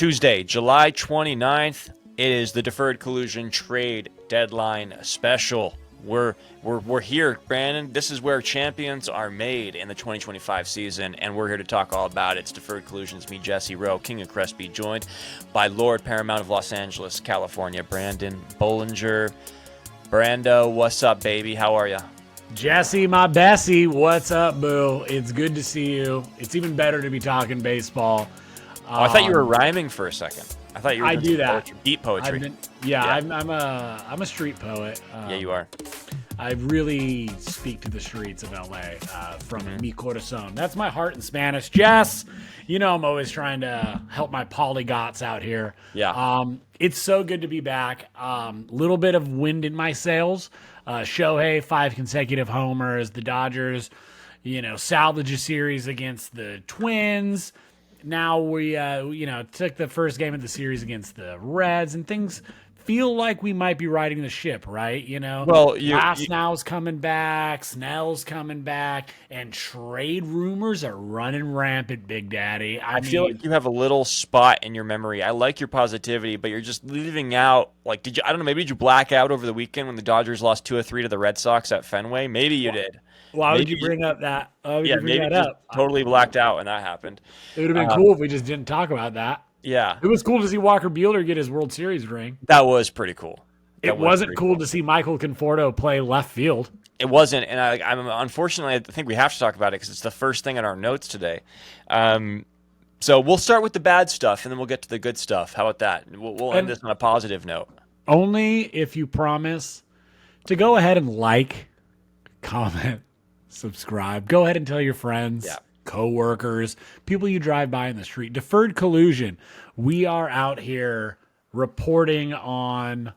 Tuesday, July 29th. It is the Deferred Collusion Trade Deadline special. We're here, Brandon. This is where champions are made in the 2025 season, and we're here to talk all about it. It's Deferred Collusions, me, Jesse Rowe, King of Crespi, joined by Lord Paramount of Los Angeles, California, Brandon Bollinger. Brando, what's up, baby? How are you? Jesse, my Bessie, what's up, boo? It's good to see you. It's even better to be talking baseball. I thought you were rhyming for a second. I thought you were I do that. Poetry, beat poetry. I'm a street poet. Yeah, you are. I really speak to the streets of LA from mi corazón. That's my heart in Spanish. Jess, you know I'm always trying to help my polyglots out here. Yeah. It's so good to be back. Little bit of wind in my sails. Shohei, 5 consecutive homers. The Dodgers, salvage a series against the Twins. Now we, took the first game of the series against the Reds, and things feel like we might be riding the ship, right? Well, Glasnow's coming back, Snell's coming back, and trade rumors are running rampant, Big Daddy. I feel like you have a little spot in your memory. I like your positivity, but you're just leaving out. Like, maybe did you black out over the weekend when the Dodgers lost 2-3 to the Red Sox at Fenway? Maybe you did. Why would you bring up that? Maybe just totally blacked out when that happened. It would have been cool if we just didn't talk about that. Yeah. It was cool to see Walker Buehler get his World Series ring. That was pretty cool. It wasn't cool to see Michael Conforto play left field. It wasn't, and I'm unfortunately, I think we have to talk about it because it's the first thing in our notes today. So we'll start with the bad stuff, and then we'll get to the good stuff. How about that? We'll end this on a positive note. Only if you promise to go ahead and like, comment, subscribe. Go ahead and tell your friends, co-workers, people you drive by in the street. Deferred Collusion. We are out here reporting on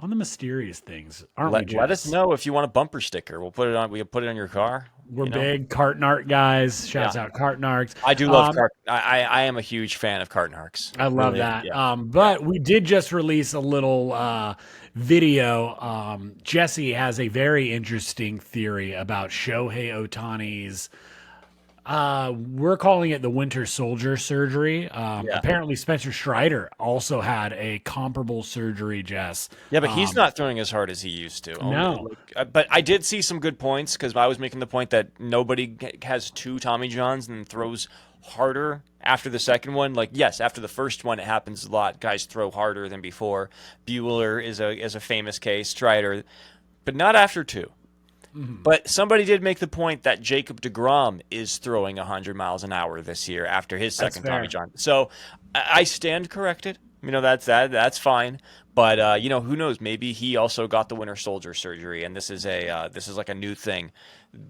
the mysterious things, aren't we, Jess? Let us know if you want a bumper sticker. We'll put it on. We can put it on your car. We're big Cartnart guys. Shouts out Cartnarks. I do love Cart. I am a huge fan of Cartnarks. I love that. Yeah. But we did just release a little video. Jesse has a very interesting theory about Shohei Ohtani's. We're calling it the Winter Soldier surgery. Apparently Spencer Strider also had a comparable surgery, Jess. Yeah, but he's not throwing as hard as he used to. No. But I did see some good points because I was making the point that nobody has 2 Tommy Johns and throws harder after the second one. Like, yes, after the first one, it happens a lot. Guys throw harder than before. Buehler is a famous case, Strider, but not after 2. Mm-hmm. But somebody did make the point that Jacob deGrom is throwing 100 miles an hour this year after his second Tommy John. So I stand corrected. That's fine. But who knows? Maybe he also got the Winter Soldier surgery, and this is like a new thing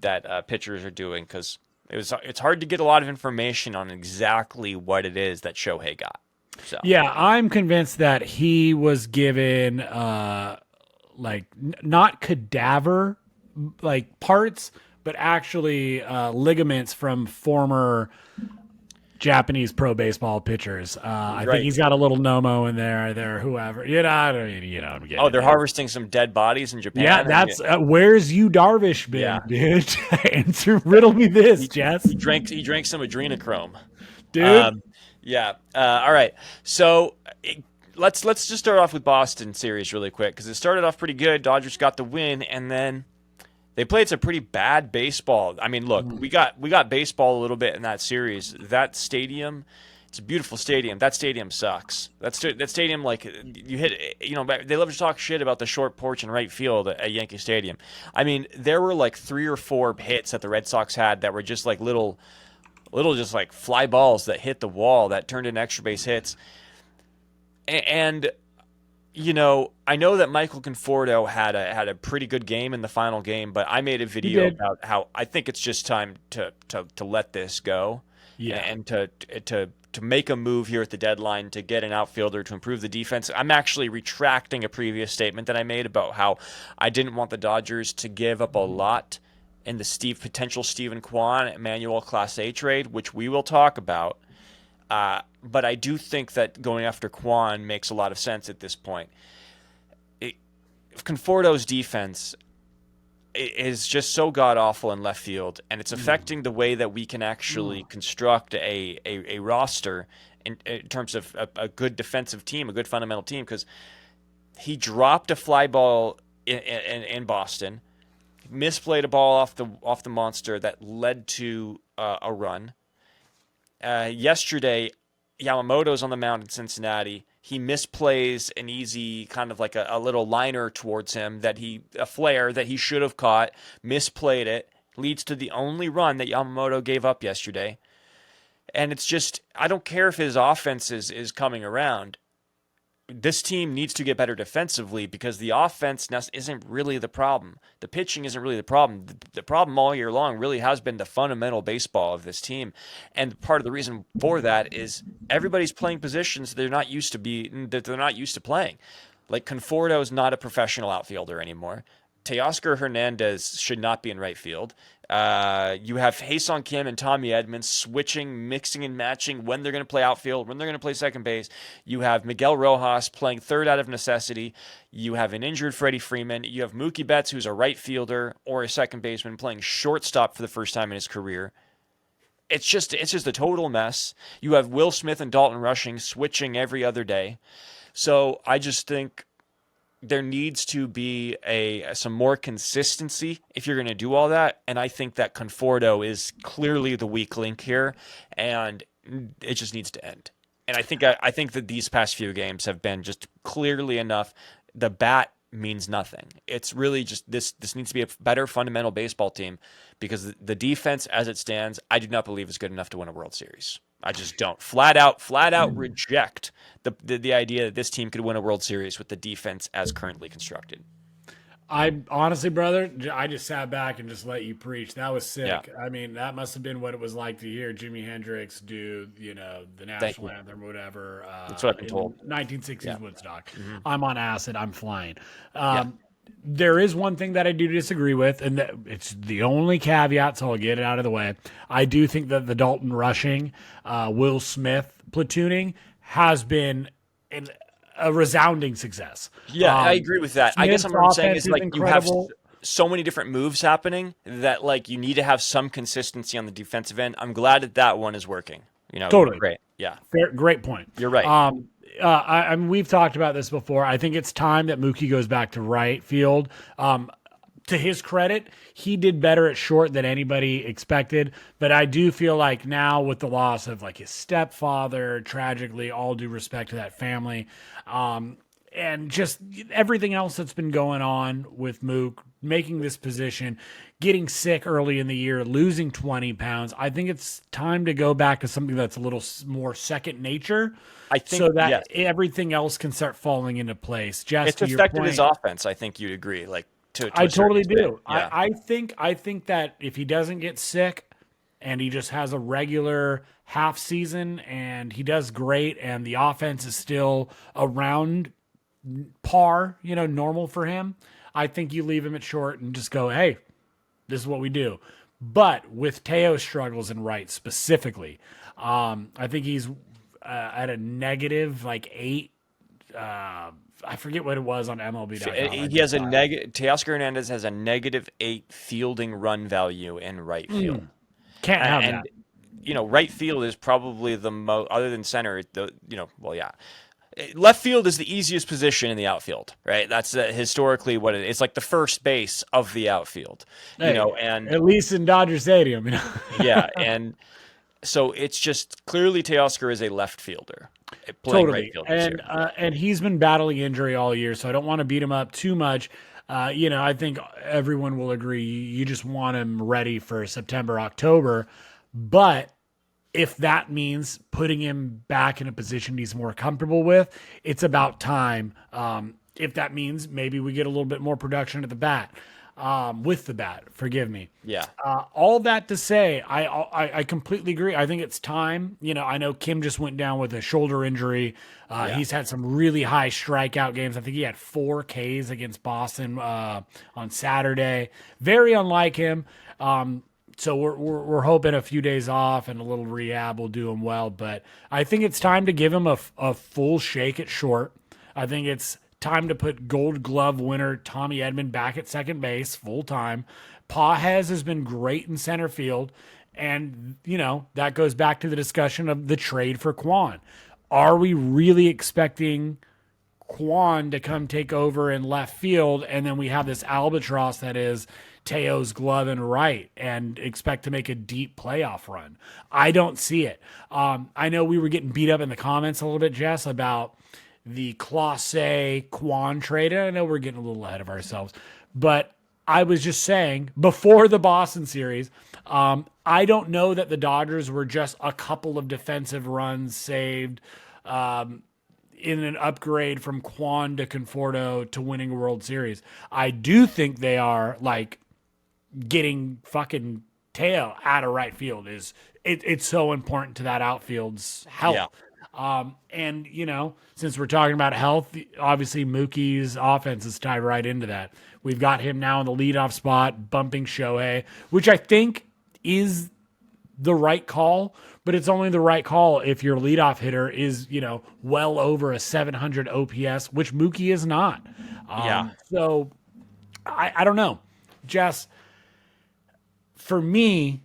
that pitchers are doing because it's hard to get a lot of information on exactly what it is that Shohei got. So yeah, I'm convinced that he was given not cadaver parts, but actually ligaments from former Japanese pro baseball pitchers. I think he's got a little Nomo in there, whoever. They're harvesting some dead bodies in Japan. Yeah, that's where's Yu Darvish been, dude? Answer, riddle me this, Jess. He drank some adrenochrome, dude. All right, so. Let's just start off with Boston series really quick because it started off pretty good. Dodgers got the win, and then they played some pretty bad baseball. I mean, look, we got baseball a little bit in that series. That stadium, it's a beautiful stadium. That stadium sucks. That stadium, like, you hit, they love to talk shit about the short porch in right field at Yankee Stadium. I mean, there were like 3 or 4 hits that the Red Sox had that were just like little just like fly balls that hit the wall that turned into extra base hits. And I know that Michael Conforto had a pretty good game in the final game, but I made a video about how I think it's just time to let this go, and to make a move here at the deadline to get an outfielder to improve the defense. I'm actually retracting a previous statement that I made about how I didn't want the Dodgers to give up a lot in the potential Steven Kwan, Emmanuel Clase trade, which we will talk about. But I do think that going after Kwan makes a lot of sense at this point. Conforto's defense is just so god-awful in left field, and it's affecting the way that we can actually construct a roster in terms of a good defensive team, a good fundamental team, because he dropped a fly ball in Boston, misplayed a ball off the monster that led to a run. Yesterday, Yamamoto's on the mound in Cincinnati. He misplays an easy kind of like a little liner towards him a flare that he should have caught, misplayed it, leads to the only run that Yamamoto gave up yesterday. And it's just, I don't care if his offense is coming around. This team needs to get better defensively because the offense isn't really the problem. The pitching isn't really the problem. The problem all year long really has been the fundamental baseball of this team. And part of the reason for that is everybody's playing positions they're not used to playing. Like Conforto is not a professional outfielder anymore. Teoscar Hernandez should not be in right field. You have Ha-Seong Kim and Tommy Edmonds switching, mixing and matching when they're going to play outfield, when they're going to play second base. You have Miguel Rojas playing third out of necessity. You have an injured Freddie Freeman. You have Mookie Betts, who's a right fielder or a second baseman, playing shortstop for the first time in his career. It's just a total mess. You have Will Smith and Dalton Rushing switching every other day. So I just think there needs to be some more consistency if you're going to do all that. And I think that Conforto is clearly the weak link here, and it just needs to end. And I think that these past few games have been just clearly enough. The bat means nothing. It's really just this needs to be a better fundamental baseball team, because the defense as it stands, I do not believe is good enough to win a World Series. I just don't. Flat out reject the idea that this team could win a World Series with the defense as currently constructed. I honestly, brother, I just sat back and just let you preach. That was sick. Yeah. I mean, that must have been what it was like to hear Jimi Hendrix do, the national anthem or whatever. That's what I've been told. 1960s Woodstock. Mm-hmm. I'm on acid. I'm flying. There is one thing that I do disagree with, and it's the only caveat, so I'll get it out of the way. I do think that the Dalton Rushing, Will Smith platooning has been a resounding success. Yeah, I agree with that. I guess what I'm saying is like incredible. You have so many different moves happening that like you need to have some consistency on the defensive end. I'm glad that one is working. Totally great. Yeah, great point. You're right. I mean, we've talked about this before. I think it's time that Mookie goes back to right field. To his credit, he did better at short than anybody expected. But I do feel like now with the loss of like his stepfather, tragically, all due respect to that family, and just everything else that's been going on with Mook, making this position, getting sick early in the year, losing 20 pounds. I think it's time to go back to something that's a little more second nature. I think so that everything else can start falling into place. Just it's affected his offense. I think you'd agree. Like I totally do. Yeah. I think that if he doesn't get sick and he just has a regular half season and he does great and the offense is still around par, normal for him, I think you leave him at short and just go, hey, this is what we do. But with Teo's struggles in right specifically, I think he's at a negative like 8. I forget what it was on MLB.com. He has a negative. Teoscar Hernandez has a -8 fielding run value in right field. Can't have that. Right field is probably the most, other than center. Left field is the easiest position in the outfield, right? That's historically what it is. It's like the first base of the outfield, and at least in Dodger Stadium, yeah, and so it's just clearly Teoscar is a left fielder. Playing right field and he's been battling injury all year, so I don't want to beat him up too much. I think everyone will agree you just want him ready for September, October. But if that means putting him back in a position he's more comfortable with, it's about time. If that means maybe we get a little bit more production at the bat. With the bat, forgive me. Yeah. All that to say, I completely agree. I think it's time. I know Kim just went down with a shoulder injury. He's had some really high strikeout games. I think he had 4 Ks against Boston on Saturday. Very unlike him. So we're hoping a few days off and a little rehab will do him well. But I think it's time to give him a full shake at short. I think it's time to put Gold Glove winner Tommy Edman back at second base full time. Pages has been great in center field, And, that goes back to the discussion of the trade for Kwan. Are we really expecting Kwan to come take over in left field, and then we have this albatross that is Teo's glove and right, and expect to make a deep playoff run? I don't see it. I know we were getting beat up in the comments a little bit, Jess, about the Clase Kwan trade. I know we're getting a little ahead of ourselves, but I was just saying before the Boston series, I don't know that the Dodgers were just a couple of defensive runs saved in an upgrade from Kwan to Conforto to winning a World Series. I do think they are like getting fucking Teo out of right field it's so important to that outfield's health. Yeah. And since we're talking about health, obviously Mookie's offense is tied right into that. We've got him now in the leadoff spot, bumping Shohei, which I think is the right call, but it's only the right call if your leadoff hitter is, well over a 700 OPS, which Mookie is not. So I don't know. Jess, for me,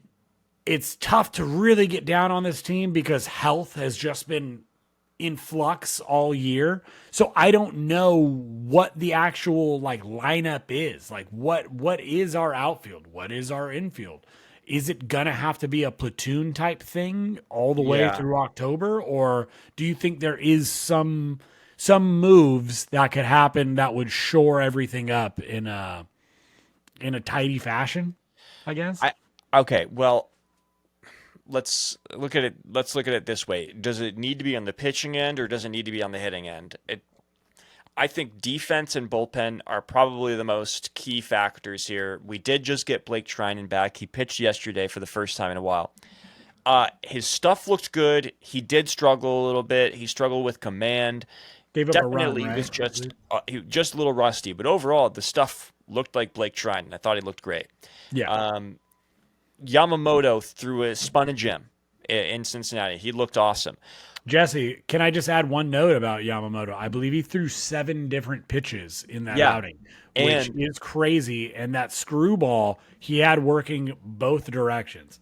it's tough to really get down on this team because health has just been in flux all year. So I don't know what the actual lineup is. What is our outfield? What is our infield? Is it going to have to be a platoon type thing all the way through October? Or do you think there is some moves that could happen that would shore everything up in a tidy fashion, I guess? Okay, well, let's look at it this way. Does it need to be on the pitching end or does it need to be on the hitting end? I think defense and bullpen are probably the most key factors here. We did just get Blake Treinen back. He pitched yesterday for the first time in a while. His stuff looked good. He did struggle a little bit. He struggled with command. Gave up Definitely a run, right? was just a little rusty. But overall, the stuff looked like Blake Treinen. I thought he looked great. Yeah. Yamamoto spun a gem in Cincinnati. He looked awesome. Jesse, can I just add one note about Yamamoto? I believe he threw 7 different pitches in that outing, which is crazy. And that screwball he had working both directions.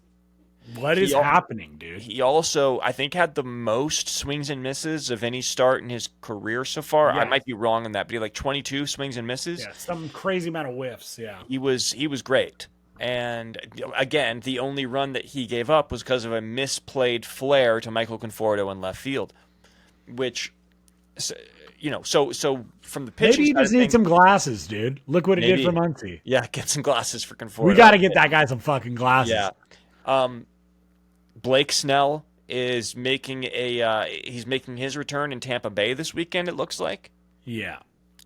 What is happening, dude? He also, I think, had the most swings and misses of any start in his career so far. Yeah. I might be wrong on that, but he had 22 swings and misses. Yeah, some crazy amount of whiffs, yeah. He was great. And again, the only run that he gave up was because of a misplayed flare to Michael Conforto in left field, which, so from the pitching maybe he just needs some glasses, dude. Look what he did for Muncie. Yeah, get some glasses for Conforto. We got to get that guy some fucking glasses. Yeah. Blake Snell is making he's making his return in Tampa Bay this weekend, it looks like. Yeah.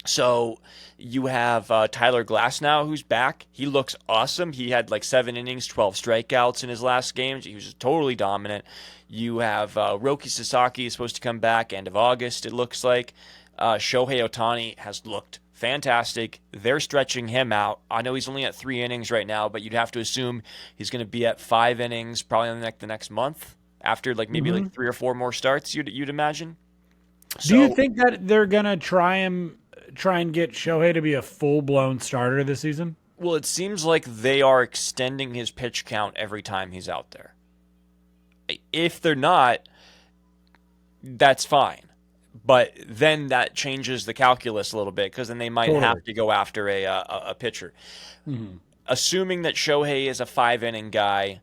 So you have Tyler Glasnow, who's back. He looks awesome. He had 7 innings, 12 strikeouts in his last games. He was totally dominant. You have Roki Sasaki is supposed to come back end of August, it looks like. Shohei Ohtani has looked fantastic. They're stretching him out. I know he's only at 3 innings right now, but you'd have to assume he's going to be at 5 innings probably in the next month after maybe 3 or 4 more starts, you'd imagine. So, do you think that they're going to try and get Shohei to be a full-blown starter this season? Well, it seems like they are extending his pitch count every time he's out there. If they're not, that's fine. But then that changes the calculus a little bit because then they might have to go after a pitcher. Mm-hmm. Assuming that Shohei is a 5-inning guy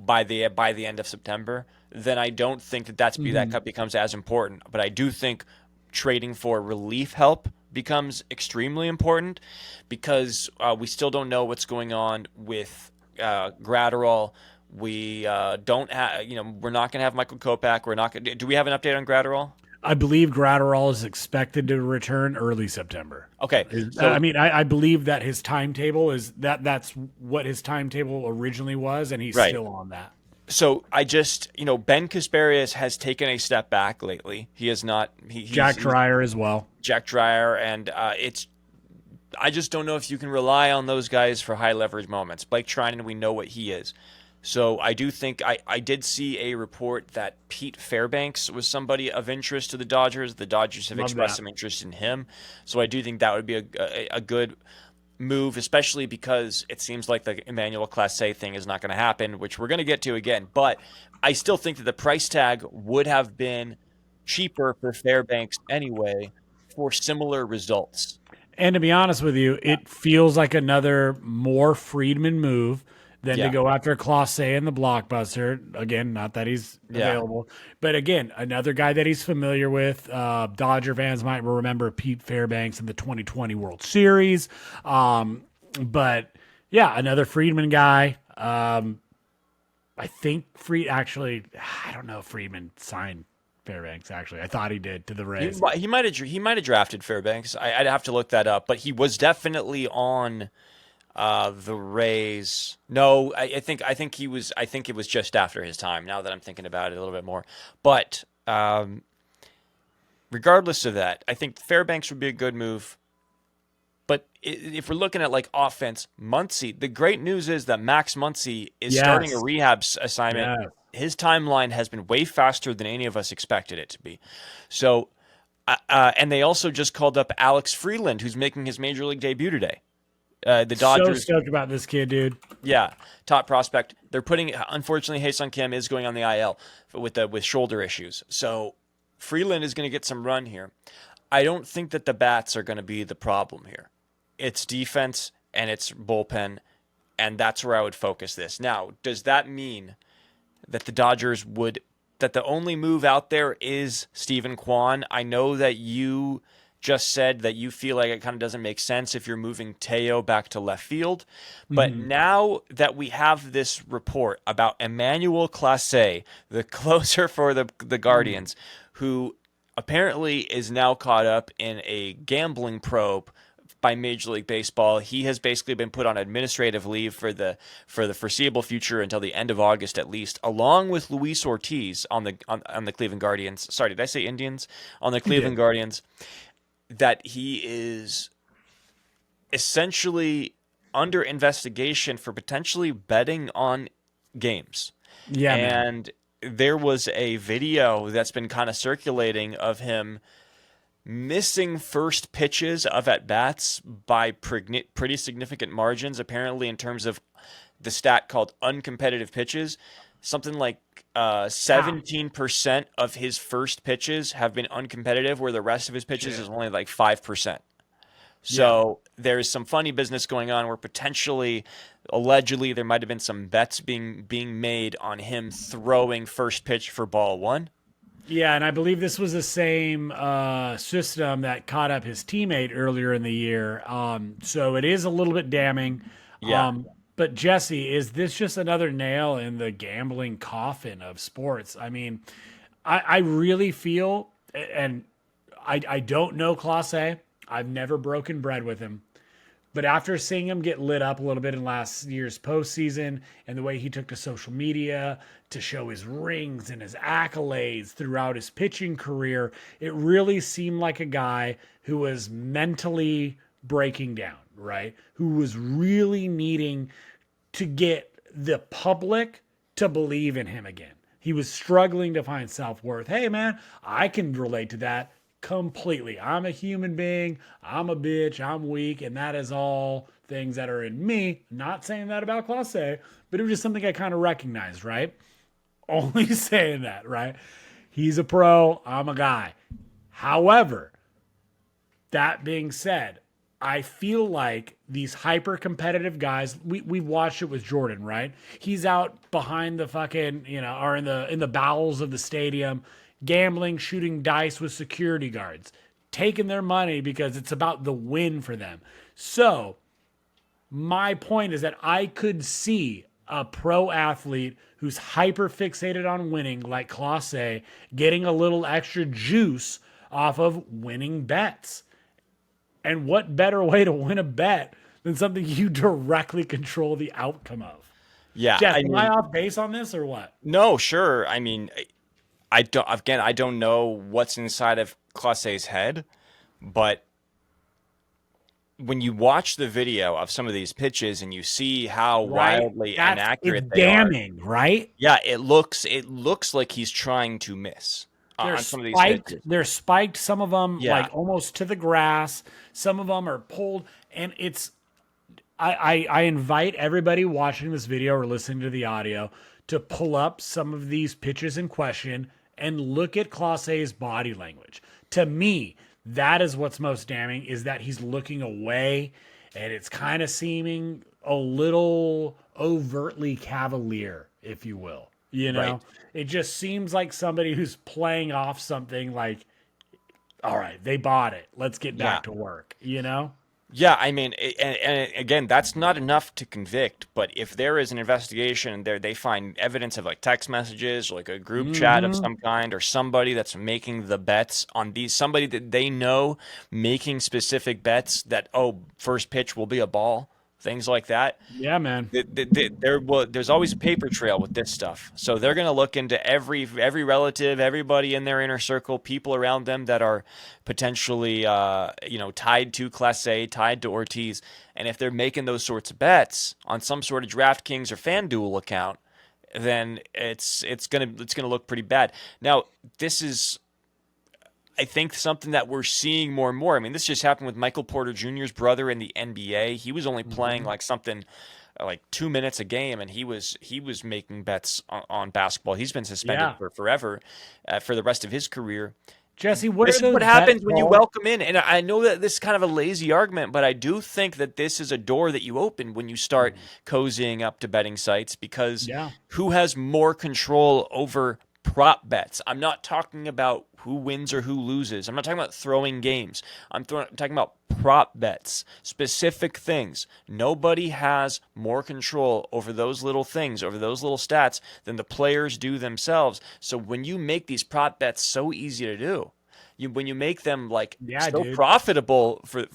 by the end of September, then I don't think that becomes as important. But I do think trading for relief help becomes extremely important because we still don't know what's going on with Gratterall. We don't have, we're not going to have Michael Kopech. We're not going to. Do we have an update on Gratterall? I believe Gratterall is expected to return early September. Okay. I believe that his timetable is that's what his timetable originally was, and he's still on that. So I just, Ben Kasparias has taken a step back lately. He has not. Jack Dreyer as well. Jack Dreyer, and I just don't know if you can rely on those guys for high leverage moments. Blake Treinen, we know what he is. So I do think I did see a report that Pete Fairbanks was somebody of interest to the Dodgers. The Dodgers have expressed some interest in him. So I do think that would be a good move, especially because it seems like the Emmanuel Clase thing is not going to happen, which we're going to get to again. But I still think that the price tag would have been cheaper for Fairbanks anyway for similar results. And to be honest with you, it feels like another more Friedman move than to Yeah. go after Clase and the blockbuster. Again, not that he's Yeah. available, but again, another guy that he's familiar with. Dodger fans might remember Pete Fairbanks in the 2020 World Series. But yeah, another Friedman guy. I think I don't know if Friedman signed Fairbanks. Actually, I thought he did to the Rays. He might have drafted Fairbanks. I'd have to look that up, but he was definitely on the Rays. No, I think he was. I think it was just after his time. Now that I'm thinking about it a little bit more, but regardless of that, I think Fairbanks would be a good move. But if we're looking at like offense, Muncy, the great news is that Max Muncy is starting a rehab assignment. Yes. His timeline has been way faster than any of us expected it to be. So, and they also just called up Alex Freeland, who's making his major league debut today. The Dodgers, So stoked about this kid, dude. yeah, top prospect. They're putting, unfortunately, Hae-Sung Kim is going on the IL with shoulder issues. So Freeland is going to get some run here. I don't think that the bats are going to be the problem here. It's defense and it's bullpen, and that's where I would focus this. Now, does that mean that that the only move out there is Stephen Kwan? I know that you just said that you feel like it kind of doesn't make sense if you're moving Teo back to left field. But now that we have this report about Emmanuel Clase, the closer for the Guardians, who apparently is now caught up in a gambling probe by Major League Baseball. He has basically been put on administrative leave for the foreseeable future until the end of August at least, along with Luis Ortiz on the Cleveland Guardians. Sorry, did I say Indians? On the Cleveland Guardians. That he is essentially under investigation for potentially betting on games. Yeah, and there was a video that's been kind of circulating of him missing first pitches of at-bats by pretty significant margins, apparently in terms of the stat called uncompetitive pitches. Something like 17% of his first pitches have been uncompetitive, where the rest of his pitches is only like 5%. So there's some funny business going on where potentially, allegedly, there might have been some bets being made on him throwing first pitch for ball one. Yeah, and I believe this was the same system that caught up his teammate earlier in the year. So it is a little bit damning. Yeah. But Jesse, is this just another nail in the gambling coffin of sports? I mean, I really feel, and I don't know Clase. I've never broken bread with him. But after seeing him get lit up a little bit in last year's postseason and the way he took to social media to show his rings and his accolades throughout his pitching career, it really seemed like a guy who was mentally breaking down, right? Who was really needing to get the public to believe in him again. He was struggling to find self-worth. Hey, man, I can relate to that completely. I'm a human being. I'm a bitch. I'm weak. And that is all things that are in me. Not saying that about Clase, but it was just something I kind of recognized, right? Only saying that, right? He's a pro. I'm a guy. However, that being said, I feel like these hyper competitive guys, we've watched it with Jordan, right? He's out behind the fucking, or in the bowels of the stadium, gambling, shooting dice with security guards, taking their money because it's about the win for them. So my point is that I could see a pro athlete who's hyper fixated on winning, like Clase, getting a little extra juice off of winning bets. And what better way to win a bet than something you directly control the outcome of? Yeah. Jeff, am I off base on this or what? No, sure. I mean, I don't know what's inside of Clase's head, but when you watch the video of some of these pitches and you see how wildly inaccurate they are, damning, right? Yeah, it looks like he's trying to miss on some of these pitches. They're spiked. Some of them Yeah. like almost to the grass. Some of them are pulled, and it's I invite everybody watching this video or listening to the audio to pull up some of these pitches in question and look at Clase's body language. To me, that is what's most damning, is that he's looking away, and it's kind of seeming a little overtly cavalier, if you will. You know, Right. it just seems like somebody who's playing off something like, all right, they bought it. Let's get back to work, you know? Yeah, I mean, and again, that's not enough to convict. But if there is an investigation and they find evidence of like text messages, or like a group chat of some kind, or somebody that's making the bets on these, somebody that they know making specific bets that, oh, first pitch will be a ball, things like that. Yeah, man. There's always a paper trail with this stuff. So they're going to look into every relative, everybody in their inner circle, people around them that are potentially tied to Clase, tied to Ortiz, and if they're making those sorts of bets on some sort of DraftKings or FanDuel account, then it's gonna look pretty bad. Now, this is, I think, something that we're seeing more and more. I mean, this just happened with Michael Porter Jr.'s brother in the NBA. He was only playing like something like 2 minutes a game, and he was making bets on basketball. He's been suspended for forever, for the rest of his career. Jesse, what This are is those what happens bets when you called? welcome in, and I know that this is kind of a lazy argument, but I do think that this is a door that you open when you start cozying up to betting sites, because Yeah. who has more control over prop bets? I'm not talking about who wins or who loses. I'm not talking about throwing games. I'm talking about prop bets, specific things. Nobody has more control over those little things, over those little stats, than the players do themselves. So when you make these prop bets so easy to do, when you make them like so Dude. profitable from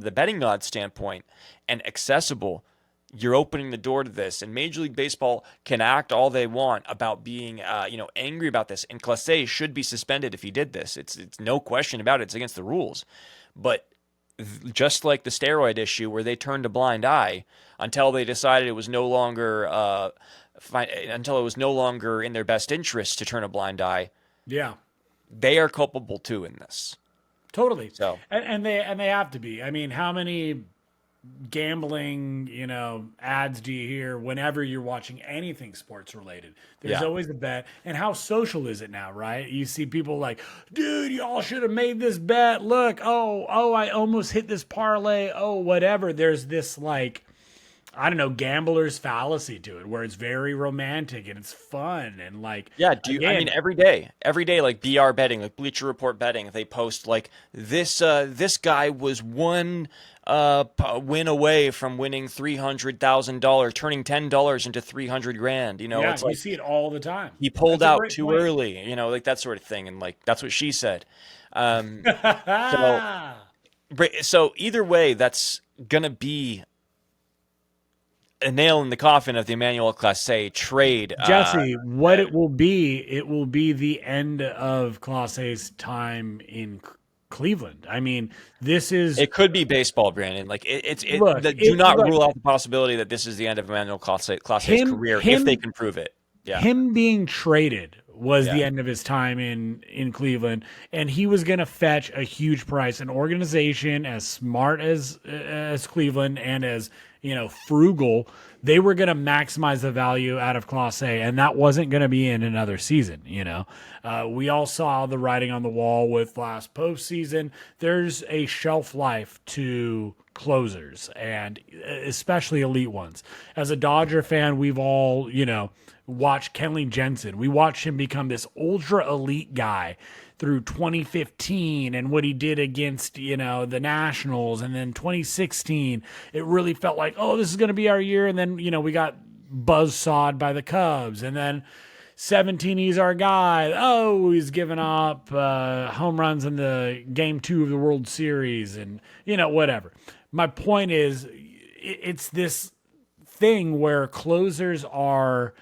the betting odds standpoint and accessible, you're opening the door to this. And Major League Baseball can act all they want about being angry about this, and Clase should be suspended if he did this. It's no question about it. It's against the rules. But just like the steroid issue, where they turned a blind eye until they decided it was no longer in their best interest to turn a blind eye, Yeah. they are culpable too in this. Totally. So And they have to be. I mean, how many gambling, ads do you hear whenever you're watching anything sports related? There's Yeah. always a bet. And how social is it now, right? You see people like, dude, y'all should have made this bet. Look, oh, I almost hit this parlay. Oh, whatever. There's this like, I don't know, gambler's fallacy to it, where it's very romantic and it's fun and like, yeah, again, every day, like BR betting, like Bleacher Report betting, they post like this guy was one win away from winning $300,000, turning $10 into 300 grand. yeah, it's you like see it all the time. he pulled That's a out great too point. early, like that sort of thing, and like that's what she said. So either way, that's gonna be a nail in the coffin of the Emmanuel Clase trade. Jesse, what it will be the end of Clase's time in Cleveland. I mean, this is It could be baseball, Brandon. Like Look, do not look, rule out the possibility that this is the end of Emmanuel Clase's him- career him- if they can prove it. Yeah. him being traded was the Yeah. end of his time in Cleveland, and he was going to fetch a huge price. An organization as smart as Cleveland and as frugal, they were going to maximize the value out of Clase, and that wasn't going to be in another season. We all saw the writing on the wall with last postseason. There's a shelf life to closers, and especially elite ones. As a Dodger fan, we've all watched Kenley Jensen. We watched him become this ultra elite guy through 2015 and what he did against the Nationals, and then 2016 it really felt like, oh, this is going to be our year, and then we got buzzsawed by the Cubs, and then 17 he's our guy. Oh, he's given up home runs in the game 2 of the World Series, and whatever. My point is, it's this thing where closers are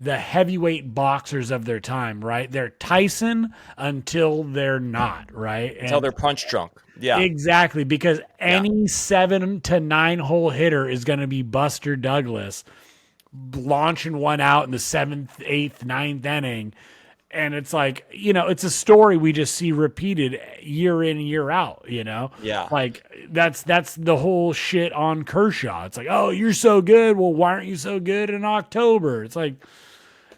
the heavyweight boxers of their time, right? They're Tyson until they're not, right? Until they're punch drunk. Yeah. Exactly, because any 7 to 9 hole hitter is going to be Buster Douglas launching one out in the 7th, 8th, 9th inning And it's like, it's a story we just see repeated year in, year out, Yeah. like that's the whole shit on Kershaw. It's like, oh, you're so good. Well, why aren't you so good in October? It's like,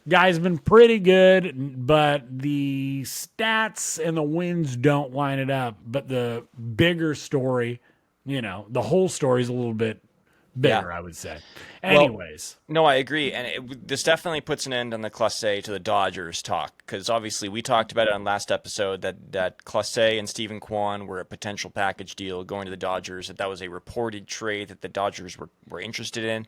guy's been pretty good, but the stats and the wins don't line it up. But the bigger story, the whole story is a little bit Yeah. bigger, I would say. Well, Anyways, no, I agree, and this definitely puts an end on the Clase to the Dodgers talk, because obviously we talked about it on last episode that Clase and Stephen Kwan were a potential package deal going to the Dodgers. That was a reported trade that the Dodgers were interested in.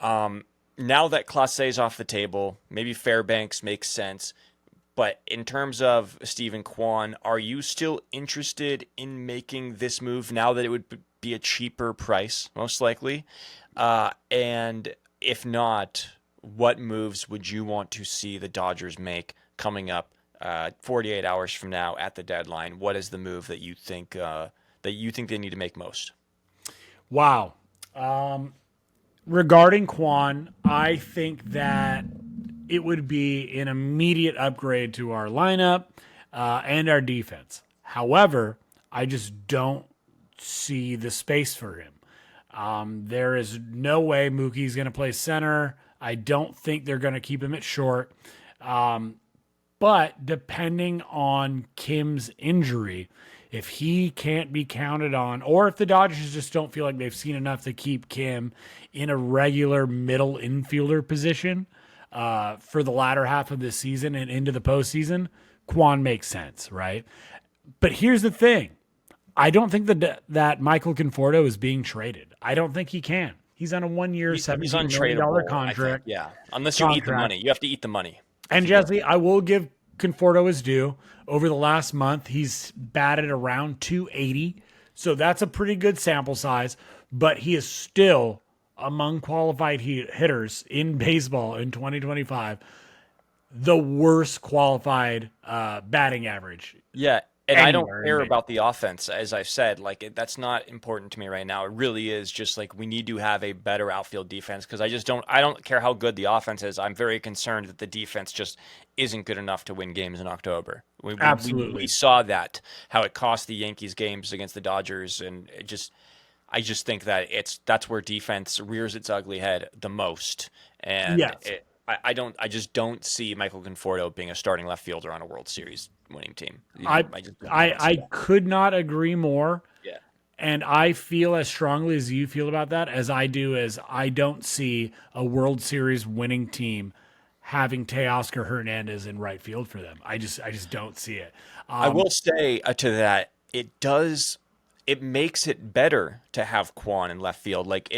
Now that Clase's off the table, maybe Fairbanks makes sense. But in terms of Stephen Kwan, are you still interested in making this move now that it would be a cheaper price, most likely? And if not, what moves would you want to see the Dodgers make coming up 48 hours from now at the deadline? What is the move that you think they need to make most? wow. Regarding Kwan, I think that it would be an immediate upgrade to our lineup and our defense. However, I just don't see the space for him. There is no way Mookie's going to play center. I don't think they're going to keep him at short. But depending on Kim's injury, if he can't be counted on, or if the Dodgers just don't feel like they've seen enough to keep Kim in a regular middle infielder position for the latter half of the season and into the postseason, Kwan makes sense, right? But here's the thing. I don't think that Michael Conforto is being traded. I don't think he can. He's on a 1 year, $17 million contract. Yeah, unless you eat the money. You have to eat the money. And Jesse, I will give Conforto his due. Over the last month, he's batted around 280. So that's a pretty good sample size. But he is still among qualified hitters in baseball in 2025, the worst qualified batting average. Yeah, and I don't care about the offense, as I've said. Like, that's not important to me right now. It really is just like we need to have a better outfield defense, because I don't care how good the offense is. I'm very concerned that the defense just isn't good enough to win games in October. Absolutely. We saw that, how it cost the Yankees games against the Dodgers, and I just think that that's where defense rears its ugly head the most. And yes. I just don't see Michael Conforto being a starting left fielder on a World Series winning team. I could not agree more. Yeah. And I feel as strongly as you feel about that as I do, as I don't see a World Series winning team having Teoscar Hernandez in right field for them. I just don't see it. I will say to that, it makes it better to have Kwan in left field. Like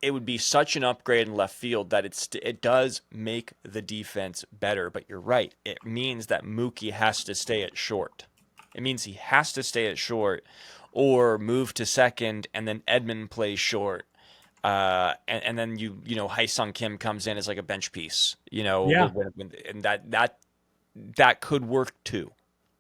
it would be such an upgrade in left field that it does make the defense better. But you're right. It means that Mookie has to stay at short. It means he has to stay at short or move to second, and then Edman plays short. And then Hae-Sung Kim comes in as like a bench piece, Yeah. and that could work too.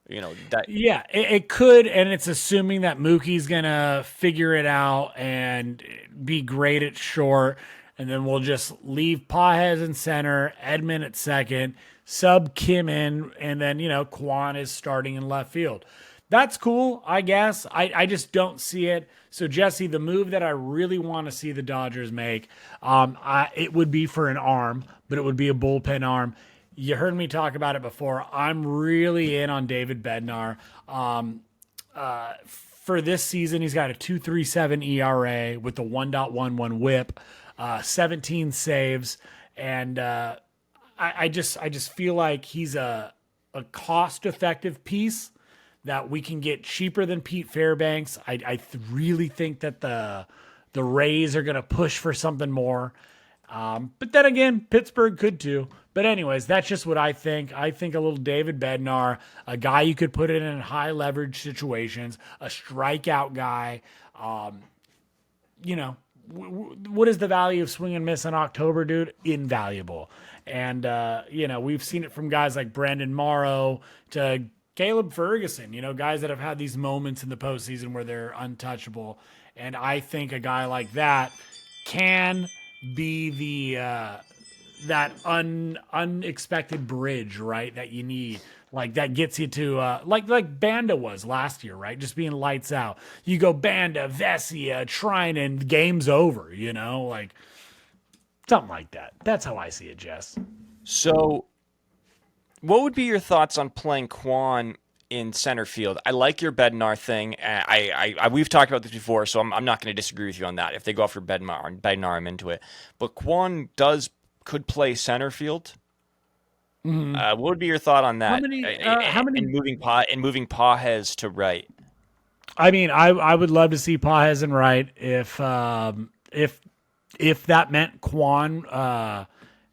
It could, and it's assuming that Mookie's gonna figure it out and be great at short, and then we'll just leave Pages in center, Edman at second, sub Kim in, and then Kwan is starting in left field. That's cool, I guess. I just don't see it. So Jesse, the move that I really want to see the Dodgers make, it would be for an arm, but it would be a bullpen arm. You heard me talk about it before. I'm really in on David Bednar. For this season, he's got a 2.37 ERA with a 1.11 WHIP, 17 saves, and I just feel like he's a cost-effective piece that we can get cheaper than Pete Fairbanks. I really think that the Rays are going to push for something more. But then again, Pittsburgh could too. But anyways, that's just what I think. I think a little David Bednar, a guy you could put in high leverage situations, a strikeout guy. What is the value of swing and miss in October, dude? Invaluable. And, we've seen it from guys like Brandon Morrow to Caleb Ferguson, guys that have had these moments in the postseason where they're untouchable. And I think a guy like that can be unexpected bridge, right? That you need, like that gets you to like Banda was last year, right? Just being lights out. You go Banda, Vesia, Trinan, game's over. Like something like that. That's how I see it, Jess. So, what would be your thoughts on playing Kwan in center field? I like your Bednar thing. We've talked about this before, so I'm not going to disagree with you on that. If they go after Bednar, I'm into it. But Kwan could play center field. What would be your thought on that? How many? And moving Pages to right. I mean, I would love to see Pages and right if that meant Kwan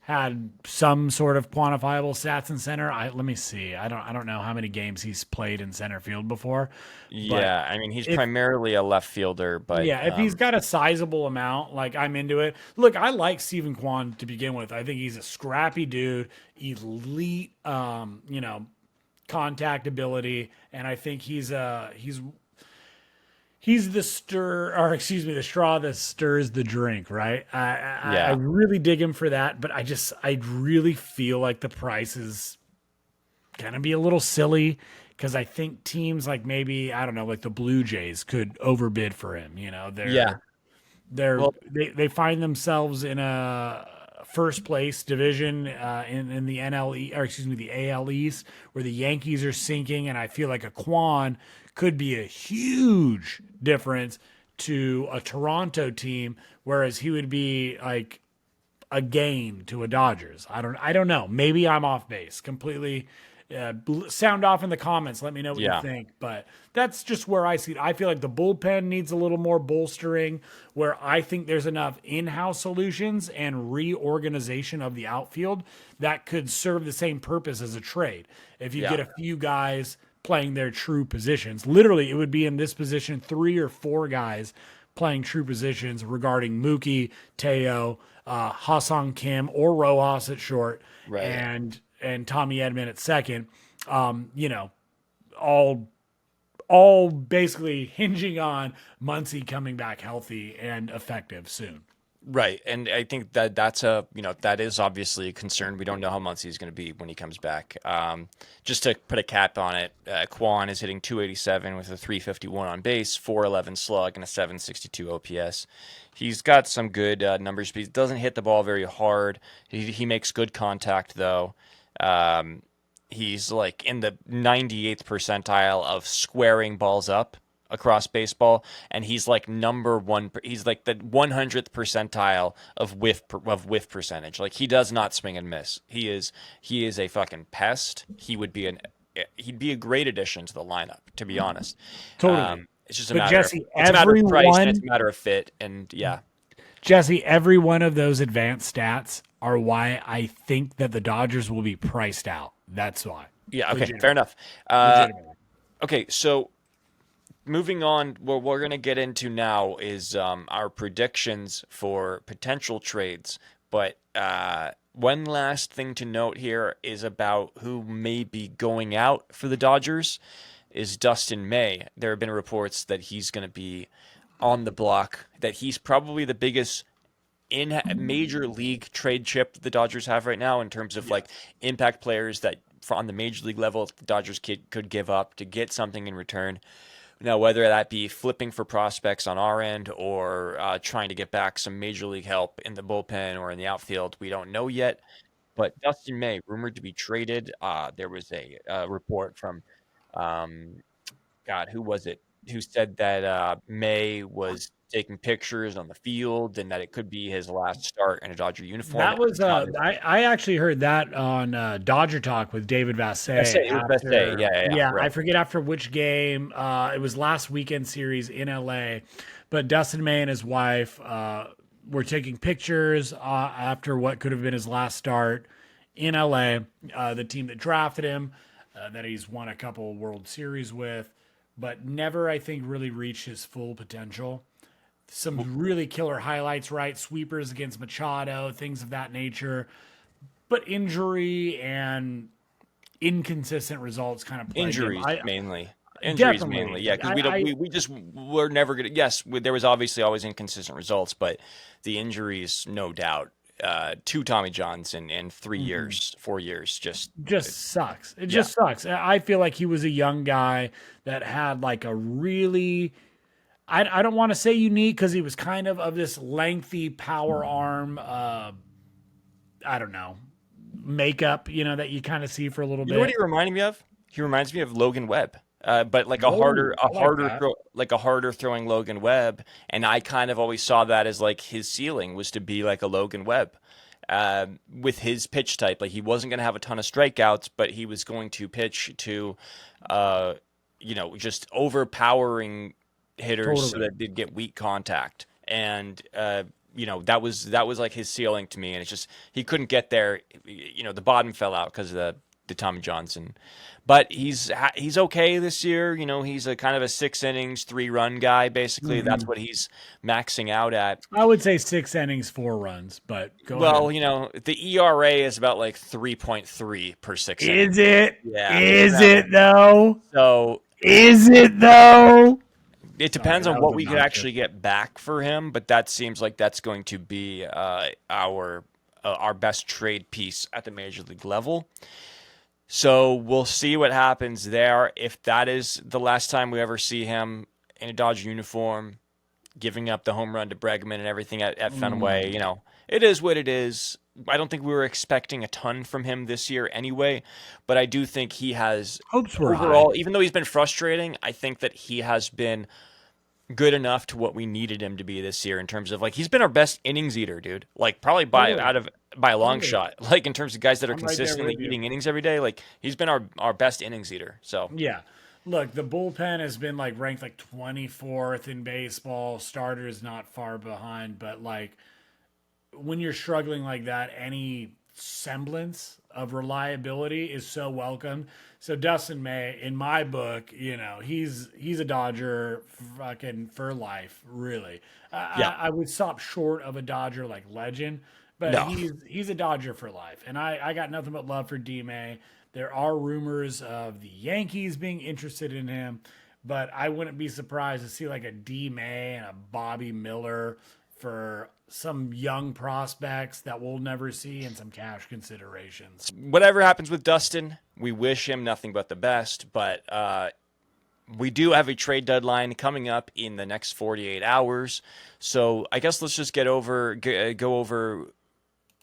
had some sort of quantifiable stats in center. Let me see. I don't know how many games he's played in center field before. Yeah, I mean he's primarily a left fielder, but yeah, if he's got a sizable amount, like I'm into it. Look, I like Steven Kwan to begin with. I think he's a scrappy dude, elite, contact ability, and I think he's the the straw that stirs the drink, right? I really dig him for that, but I really feel like the price is gonna be a little silly because I think teams like maybe, I don't know, like the Blue Jays could overbid for him. They find themselves in a first place division in the the AL East, where the Yankees are sinking, and I feel like a Kwan could be a huge difference to a Toronto team, whereas he would be like a gain to a Dodgers. I don't know. Maybe I'm off base completely. Sound off in the comments. Let me know what you think. But that's just where I see it. I feel like the bullpen needs a little more bolstering, where I think there's enough in-house solutions and reorganization of the outfield that could serve the same purpose as a trade. If you get a few guys playing their true positions, literally it would be in this position 3 or 4 guys playing true positions regarding Mookie, Teo, Ha-Seong Kim, or Rojas at short, right, and Tommy Edman at second, all basically hinging on Muncy coming back healthy and effective soon. right. And I think that that is obviously a concern. We don't know how Muncy is going to be when he comes back. Just to put a cap on it, Kwan is hitting 287 with a 351 on base, 411 slug, and a 762 OPS. He's got some good numbers, but he doesn't hit the ball very hard. He makes good contact, though. He's like in the 98th percentile of squaring balls up across baseball, and he's like number one. He's like the 100th percentile of whiff percentage. Like, he does not swing and miss. He is a fucking pest. He'd be a great addition to the lineup, to be honest. Totally. It's just a But matter Jesse, of it's a matter of price, and it's a matter of fit, and yeah. Jesse, every one of those advanced stats are why I think that the Dodgers will be priced out. That's why. Yeah, okay, fair enough. Okay, so moving on, what we're going to get into now is our predictions for potential trades. But one last thing to note here is about who may be going out for the Dodgers is Dustin May. There have been reports that he's going to be on the block, that he's probably the biggest in major league trade chip the Dodgers have right now in terms of like impact players that on the major league level the Dodgers could give up to get something in return. Now, whether that be flipping for prospects on our end or trying to get back some major league help in the bullpen or in the outfield, we don't know yet. But Dustin May, rumored to be traded. There was a report from, who was it? Who said that May was taking pictures on the field and that it could be his last start in a Dodger uniform. That was I actually heard that on Dodger Talk with David Vassay. Yeah. Right. I forget after which game. It was last weekend series in LA, but Dustin May and his wife were taking pictures after what could have been his last start in LA. The team that drafted him, that he's won a couple World Series with, but never, I think, really reached his full potential. Some really killer highlights, right? Sweepers against Machado, things of that nature. But injury and inconsistent results kind of plagued Injuries him. mainly. Yeah, because we're never gonna. Yes, there was obviously always inconsistent results, but the injuries, no doubt, two Tommy Johns in 3 years, 4 years. Just sucks. It just sucks. I feel like he was a young guy that had like a really, I don't want to say unique because he was kind of this lengthy power arm, I don't know, makeup, that you kind of see for a little You know what bit. he reminded me of? He reminds me of Logan Webb. But like Oh, I like that. like a harder throwing Logan Webb, and I kind of always saw that as like his ceiling was to be like a Logan Webb, with his pitch type. Like he wasn't going to have a ton of strikeouts, but he was going to pitch to, uh, just overpowering hitters so Totally. that they'd get weak contact, and that was like his ceiling to me, and it's just he couldn't get there. The bottom fell out because of the Tommy Johnson, but he's okay this year. He's a kind of a 6 innings, 3 run guy. Basically, that's what he's maxing out at. I would say 6 innings, 4 runs, but go ahead. Well, the ERA is about like 3.3 per 6 innings. Is it? Yeah. Is it though? So Is it though? it Sorry, depends on that was what we could obnoxious. actually get back for him, but that seems like that's going to be our best trade piece at the major league level. So we'll see what happens there. If that is the last time we ever see him in a Dodger uniform, giving up the home run to Bregman and everything at Fenway, it is what it is. I don't think we were expecting a ton from him this year anyway, but I do think he has Hopes were high. overall, even though he's been frustrating, I think that he has been good enough to what we needed him to be this year in terms of like he's been our best innings eater, dude. Like probably Totally. by a long Totally. shot. Like in terms of guys that are I'm right there consistently with you. eating innings every day, like he's been our best innings eater. So Yeah. Look, the bullpen has been like ranked like 24th in baseball. Starter is not far behind, but like when you're struggling like that, any semblance of reliability is so welcome. So Dustin May, in my book, he's a Dodger fucking for life, really. yeah, I would stop short of a Dodger like legend, but no, he's a Dodger for life, and I got nothing but love for D May. There are rumors of the Yankees being interested in him, but I wouldn't be surprised to see like a D May and a Bobby Miller for some young prospects that we'll never see and some cash considerations. whatever happens with Dustin, we wish him nothing but the best. But we do have a trade deadline coming up in the next 48 hours, so I guess let's just go over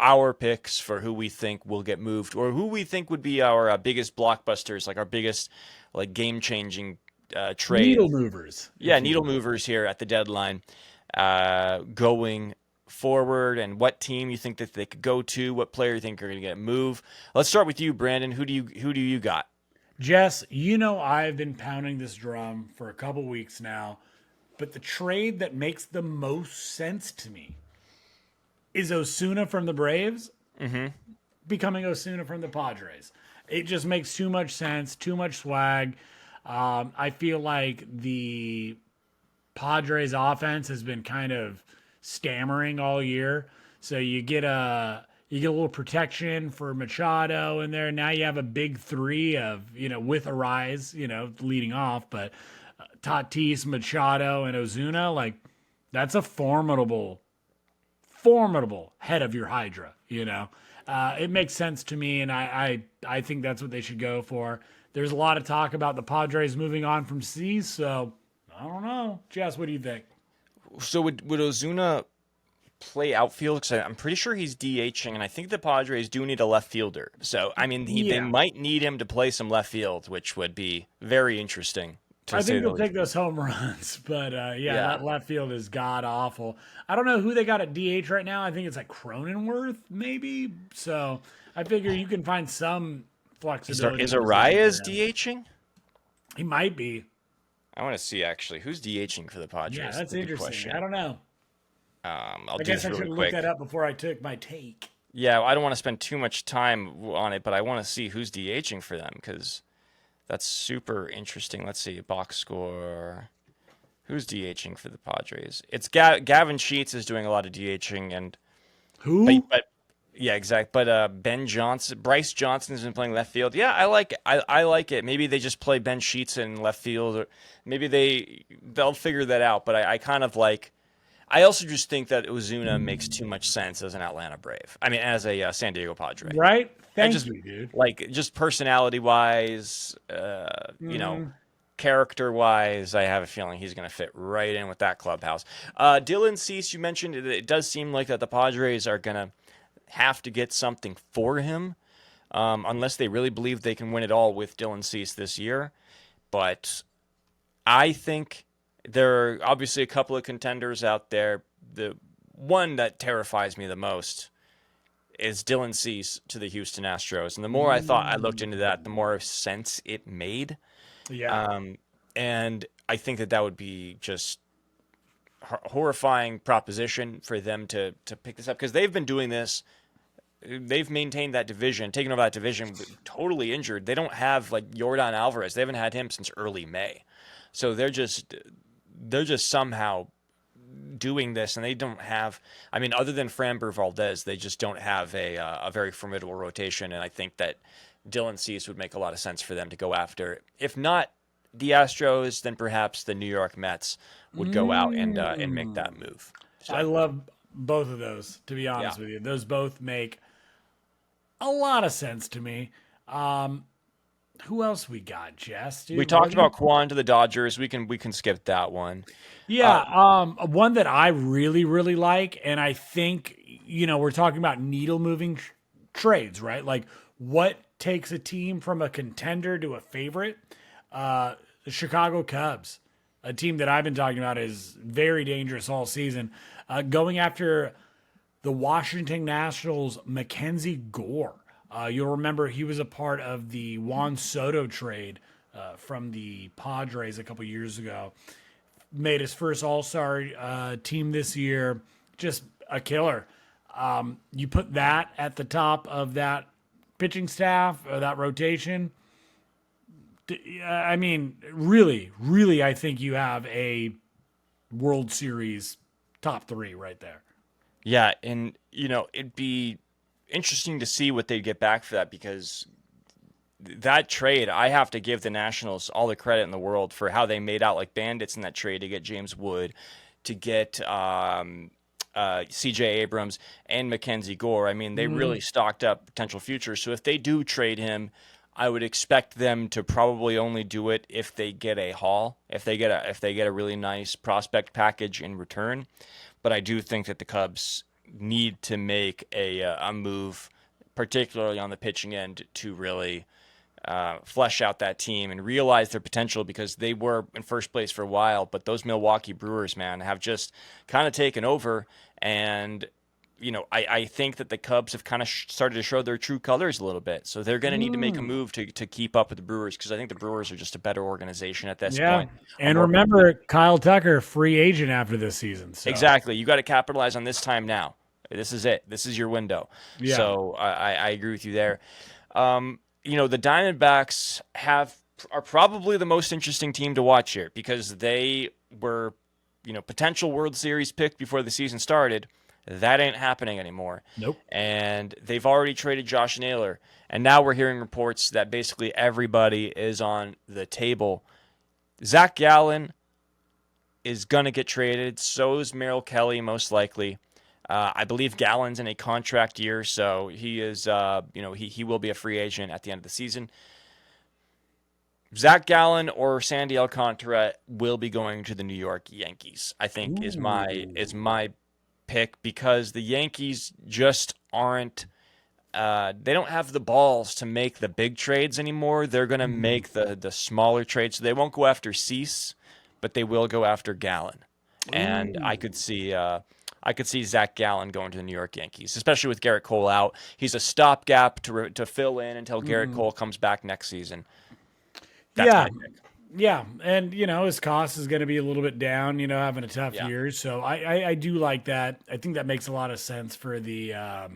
our picks for who we think will get moved or who we think would be our biggest blockbusters, like our biggest like game-changing trade. Needle movers. Yeah, needle movers here at the deadline, going forward, and what team you think that they could go to, what player you think are going to get moved. Let's start with you, Brandon. Who do you got? Jess, I've been pounding this drum for a couple weeks now, but the trade that makes the most sense to me is Osuna from the Braves becoming Osuna from the Padres. It just makes too much sense, too much swag. I feel like the Padres offense has been kind of stammering all year. So you get a little protection for Machado in there. Now you have a big three of, with Arise, leading off, but Tatis, Machado, and Ozuna, like that's a formidable head of your Hydra, It makes sense to me, and I think that's what they should go for. There's a lot of talk about the Padres moving on from Cease, so I don't know. Jess, what do you think? So would Ozuna play outfield? Because I'm pretty sure he's DHing, and I think the Padres do need a left fielder. So I mean, they Yeah. might need him to play some left field, which would be very interesting to I say think the they'll least. take those home runs, but Yeah. that left field is god awful. I don't know who they got at DH right now. I think it's like Cronenworth, maybe. So I figure you can find some flexibility. Is in position for Arias him. DHing? He might be. I want to see actually who's DHing for the Padres. Yeah, that's a good interesting. question. I don't know. I'll I do guess this I should really have looked quick. that up before I took my take. Yeah, I don't want to spend too much time on it, but I want to see who's DHing for them because that's super interesting. Let's see, box score. Who's DHing for the Padres? It's Gavin Sheets is doing a lot of DHing, and Who? but yeah, exact. But Bryce Johnson has been playing left field. Yeah, I like it. I like it. Maybe they just play Ben Sheets in left field, or maybe they'll figure that out. But I kind of like. I also just think that Ozuna makes too much sense as an Atlanta Brave. I mean, as a San Diego Padre. Right? I Thank just you, dude. like just personality wise, character wise, I have a feeling he's going to fit right in with that clubhouse. Dylan Cease, you mentioned it does seem like that the Padres are going to have to get something for him, unless they really believe they can win it all with Dylan Cease this year. But I think there are obviously a couple of contenders out there. The one that terrifies me the most is Dylan Cease to the Houston Astros. And the more I looked into that, the more sense it made. Yeah. And I think that would be just horrifying proposition for them to pick this up, because they've been doing this. They've maintained that division, taken over that division, totally injured. They don't have like Yordan Alvarez. They haven't had him since early May. So they're just somehow doing this, and they don't have. I mean, other than Framber Valdez, they just don't have a very formidable rotation. And I think that Dylan Cease would make a lot of sense for them to go after. If not the Astros, then perhaps the New York Mets would go out and make that move. So, I love both of those, to be honest with you. Those both make a lot of sense to me. Who else we got, Jess? Dude, we talked about Kwan to the Dodgers. We can skip that one. Yeah, one that I really, really like, and I think, we're talking about needle moving trades, right? Like, what takes a team from a contender to a favorite? The Chicago Cubs, a team that I've been talking about, is very dangerous all season. Going after the Washington Nationals, Mackenzie Gore. You'll remember he was a part of the Juan Soto trade from the Padres a couple years ago. Made his first All-Star team this year. Just a killer. You put that at the top of that pitching staff, or that rotation. I mean, really, really, I think you have a World Series top 3 right there. Yeah, and it'd be interesting to see what they get back for that, because that trade, I have to give the Nationals all the credit in the world for how they made out like bandits in that trade to get James Wood, to get C.J. Abrams and Mackenzie Gore. I mean, they really stocked up potential futures. So if they do trade him, I would expect them to probably only do it if they get a haul, if they get a really nice prospect package in return. But I do think that the Cubs need to make a move, particularly on the pitching end, to really flesh out that team and realize their potential, because they were in first place for a while, but those Milwaukee Brewers, man, have just kind of taken over. And I think that the Cubs have kind of started to show their true colors a little bit. So they're going to need to make a move to keep up with the Brewers, because I think the Brewers are just a better organization at this point. And remember, Kyle Tucker, free agent after this season. So. Exactly. You got to capitalize on this time now. This is it. This is your window. Yeah. So I agree with you there. The Diamondbacks are probably the most interesting team to watch here, because they were, potential World Series pick before the season started. That ain't happening anymore. Nope. And they've already traded Josh Naylor. And now we're hearing reports that basically everybody is on the table. Zach Gallen is going to get traded. So is Merrill Kelly, most likely. I believe Gallen's in a contract year, so he is, he will be a free agent at the end of the season. Zach Gallen or Sandy Alcantara will be going to the New York Yankees, I think. is my pick, because the Yankees just aren't they don't have the balls to make the big trades anymore. They're going to make the smaller trades. So they won't go after Cease, but they will go after Gallen. And I could see Zach Gallen going to the New York Yankees, especially with Garrett Cole out. He's a stopgap to fill in until Garrett Cole comes back next season. That's my pick. Yeah, and his cost is going to be a little bit down, having a tough year. So I do like that. I think that makes a lot of sense for the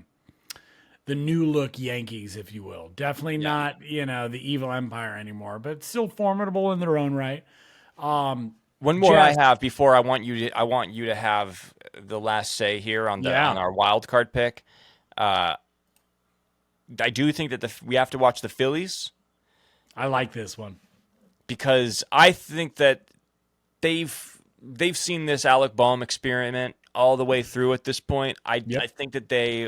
new look Yankees, if you will. Definitely not the evil empire anymore, but still formidable in their own right. One more I have before I want you to have the last say here on our wild card pick. I do think that we have to watch the Phillies. I like this one, because I think that they've seen this Alec Boehm experiment all the way through at this point. I Yep. think that they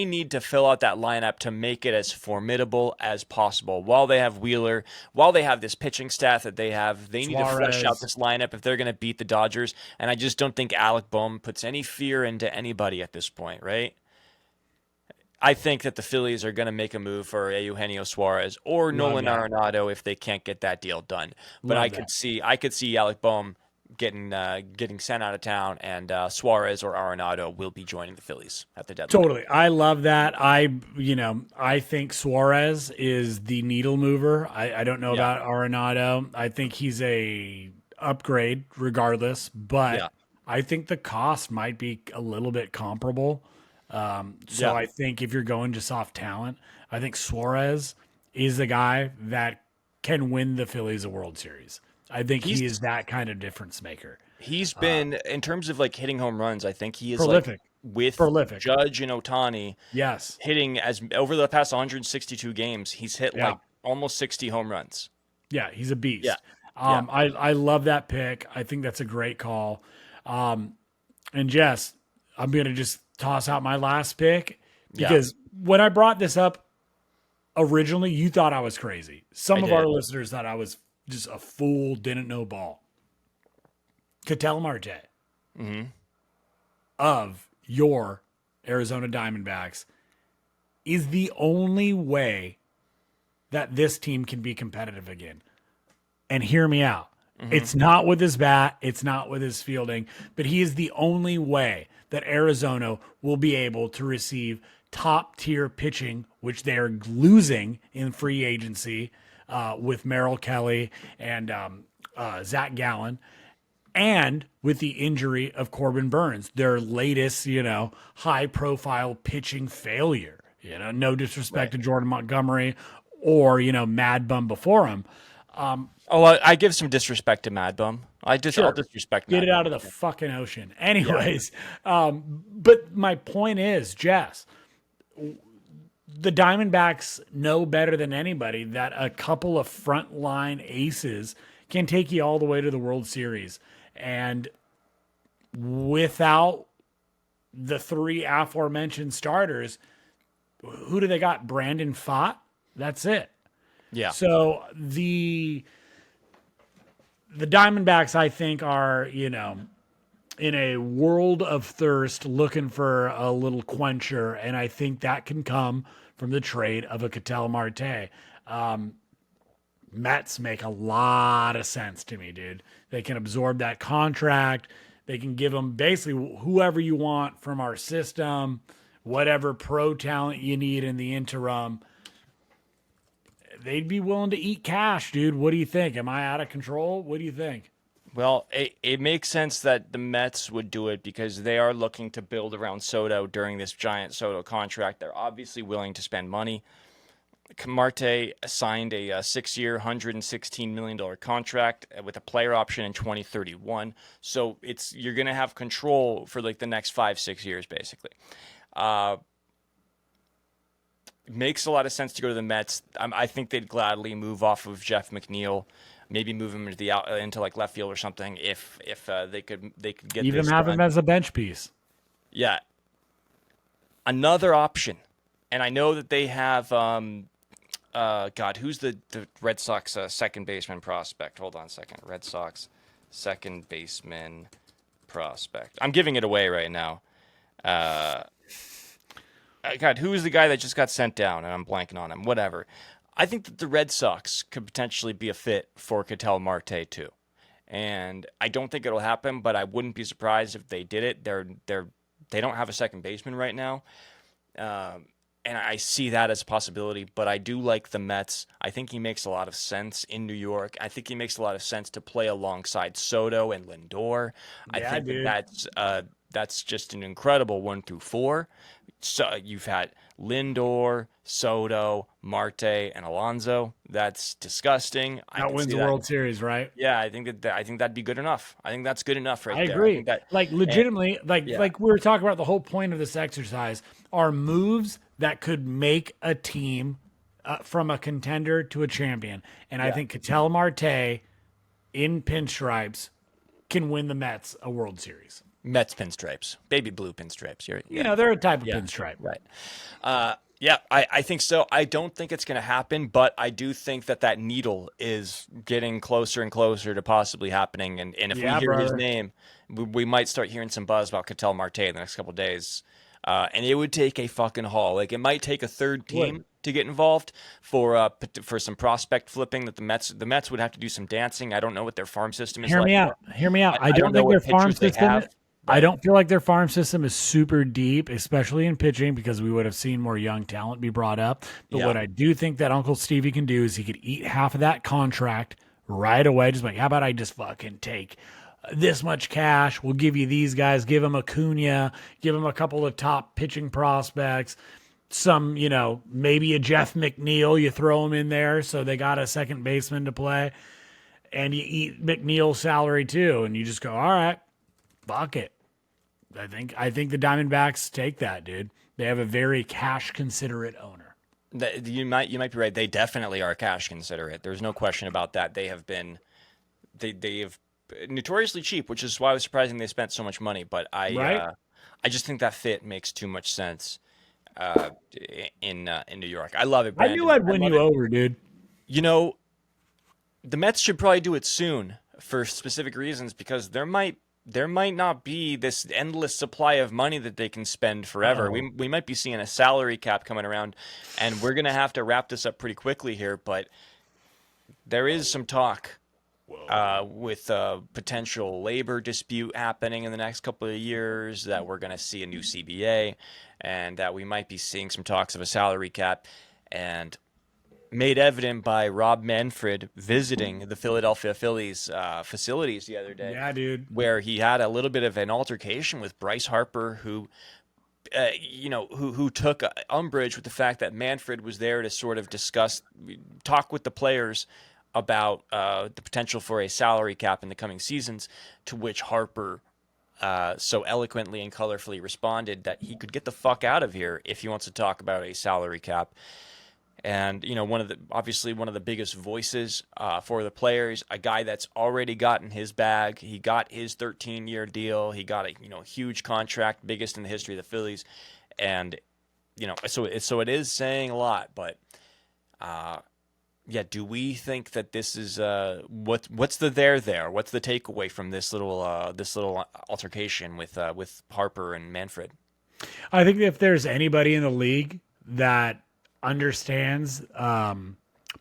need to fill out that lineup to make it as formidable as possible. While they have Wheeler, while they have this pitching staff that they have, they need to flesh out Suarez. this lineup if they're going to beat the Dodgers. And I just don't think Alec Bohm puts any fear into anybody at this point, right? I think that the Phillies are going to make a move for Eugenio Suarez or Love Nolan that. Arenado if they can't get that deal done. But Love that. I could see Alec Bohm getting sent out of town, and Suarez or Arenado will be joining the Phillies at the deadline. Totally. I love that. I think Suarez is the needle mover. I don't know Yeah. about Arenado. I think he's a upgrade regardless, but Yeah. I think the cost might be a little bit comparable. So Yeah. I think if you're going just off talent, I think Suarez is the guy that can win the Phillies a World Series. I think he is that kind of difference maker. He's been, in terms of like hitting home runs, I think he is Prolific. like with Prolific. Judge and Ohtani Yes. hitting as over the past 162 games, he's hit Yeah. like almost 60 home runs. Yeah, he's a beast. Yeah. I love that pick. I think that's a great call. And Jess, I'm going to just toss out my last pick because when I brought this up originally, you thought I was crazy. Some of did. our listeners thought I was just a fool, didn't know ball. Ketel Marte of your Arizona Diamondbacks is the only way that this team can be competitive again. And hear me out. It's not with his bat, it's not with his fielding, but he is the only way that Arizona will be able to receive top tier pitching, which they are losing in free agency with Merrill Kelly and Zach Gallen, and with the injury of Corbin Burns, their latest, high profile pitching failure. No disrespect to Jordan Montgomery or, Mad Bum before him. I give some disrespect to Mad Bum. I'll disrespect Get Mad it Bum. out of the fucking ocean. Anyways, but my point is, Jess, the Diamondbacks know better than anybody that a couple of frontline aces can take you all the way to the World Series. And without the three aforementioned starters, who do they got? Brandon Pfaadt? That's it. Yeah. So the Diamondbacks, I think, are, in a world of thirst looking for a little quencher, and I think that can come from the trade of a Ketel Marte. Mets make a lot of sense to me, dude. They can absorb that contract. They can give them basically whoever you want from our system, whatever pro talent you need in the interim. They'd be willing to eat cash, dude. What do you think? Am I out of control? What do you think? Well, it makes sense that the Mets would do it because they are looking to build around Soto during this giant Soto contract. They're obviously willing to spend money. Marte signed a 6-year, $116 million contract with a player option in 2031. So you're going to have control for like the next 5-6 years, basically. It makes a lot of sense to go to the Mets. I think they'd gladly move off of Jeff McNeil, maybe move him into like left field or something if they could get Even this have done. him as a bench piece. Yeah. Another option, and I know that they have who's the Red Sox second baseman prospect? Hold on a second. Red Sox second baseman prospect. I'm giving it away right now. Who is the guy that just got sent down? And I'm blanking on him. Whatever. I think that the Red Sox could potentially be a fit for Ketel Marte too. And I don't think it'll happen, but I wouldn't be surprised if they did it. They don't have a second baseman right now. And I see that as a possibility, but I do like the Mets. I think he makes a lot of sense in New York. I think he makes a lot of sense to play alongside Soto and Lindor. I think that's just an incredible 1 through 4. So you've had Lindor, Soto, Marte, and Alonso. That's disgusting. That wins the World Series, right? Yeah, I think that'd be good enough. I think that's good enough right I there. agree. Legitimately, like we were talking about, the whole point of this exercise are moves that could make a team from a contender to a champion. And I think Ketel Marte in pinstripes can win the Mets a World Series. Mets pinstripes, baby blue pinstripes. You know, they're a type of pinstripe. Right. Yeah, I think so. I don't think it's going to happen, but I do think that needle is getting closer and closer to possibly happening. And if we hear his name, we might start hearing some buzz about Ketel Marte in the next couple of days. And it would take a fucking haul. Like, it might take a third team to get involved for some prospect flipping that the Mets would have to do some dancing. I don't know what their farm system is like. Hear me out. I don't think their farm system I don't feel like their farm system is super deep, especially in pitching, because we would have seen more young talent be brought up. But what I do think that Uncle Stevie can do is he could eat half of that contract right away. Just like, how about I just fucking take this much cash? We'll give you these guys. Give them Acuna. Give them a couple of top pitching prospects. Some, you know, maybe a Jeff McNeil. You throw them in there so they got a second baseman to play. And you eat McNeil's salary too. And you just go, all right, fuck it. I think the Diamondbacks take that, dude. They have a very cash considerate owner. You might be right. They definitely are cash considerate. There's no question about that. They have been notoriously cheap, which is why it was surprising they spent so much money. But I just think that fit makes too much sense in New York. I love it, Branden. I knew I'd win you over, dude. You know, the Mets should probably do it soon for specific reasons, because there might not be this endless supply of money that they can spend forever. We might be seeing a salary cap coming around, and we're going to have to wrap this up pretty quickly here, but there is some talk with a potential labor dispute happening in the next couple of years, that we're going to see a new CBA, and that we might be seeing some talks of a salary cap. And made evident by Rob Manfred visiting the Philadelphia Phillies facilities the other day. Yeah, dude. Where he had a little bit of an altercation with Bryce Harper, who took umbrage with the fact that Manfred was there to sort of talk with the players about the potential for a salary cap in the coming seasons, to which Harper so eloquently and colorfully responded that he could get the fuck out of here if he wants to talk about a salary cap. And, you know, one of the biggest voices for the players, a guy that's already gotten his bag. He got his 13-year deal. He got a huge contract, biggest in the history of the Phillies. And, you know, so it is saying a lot. But, do we think that this is what's the there? What's the takeaway from this little altercation with Harper and Manfred? I think if there's anybody in the league that understands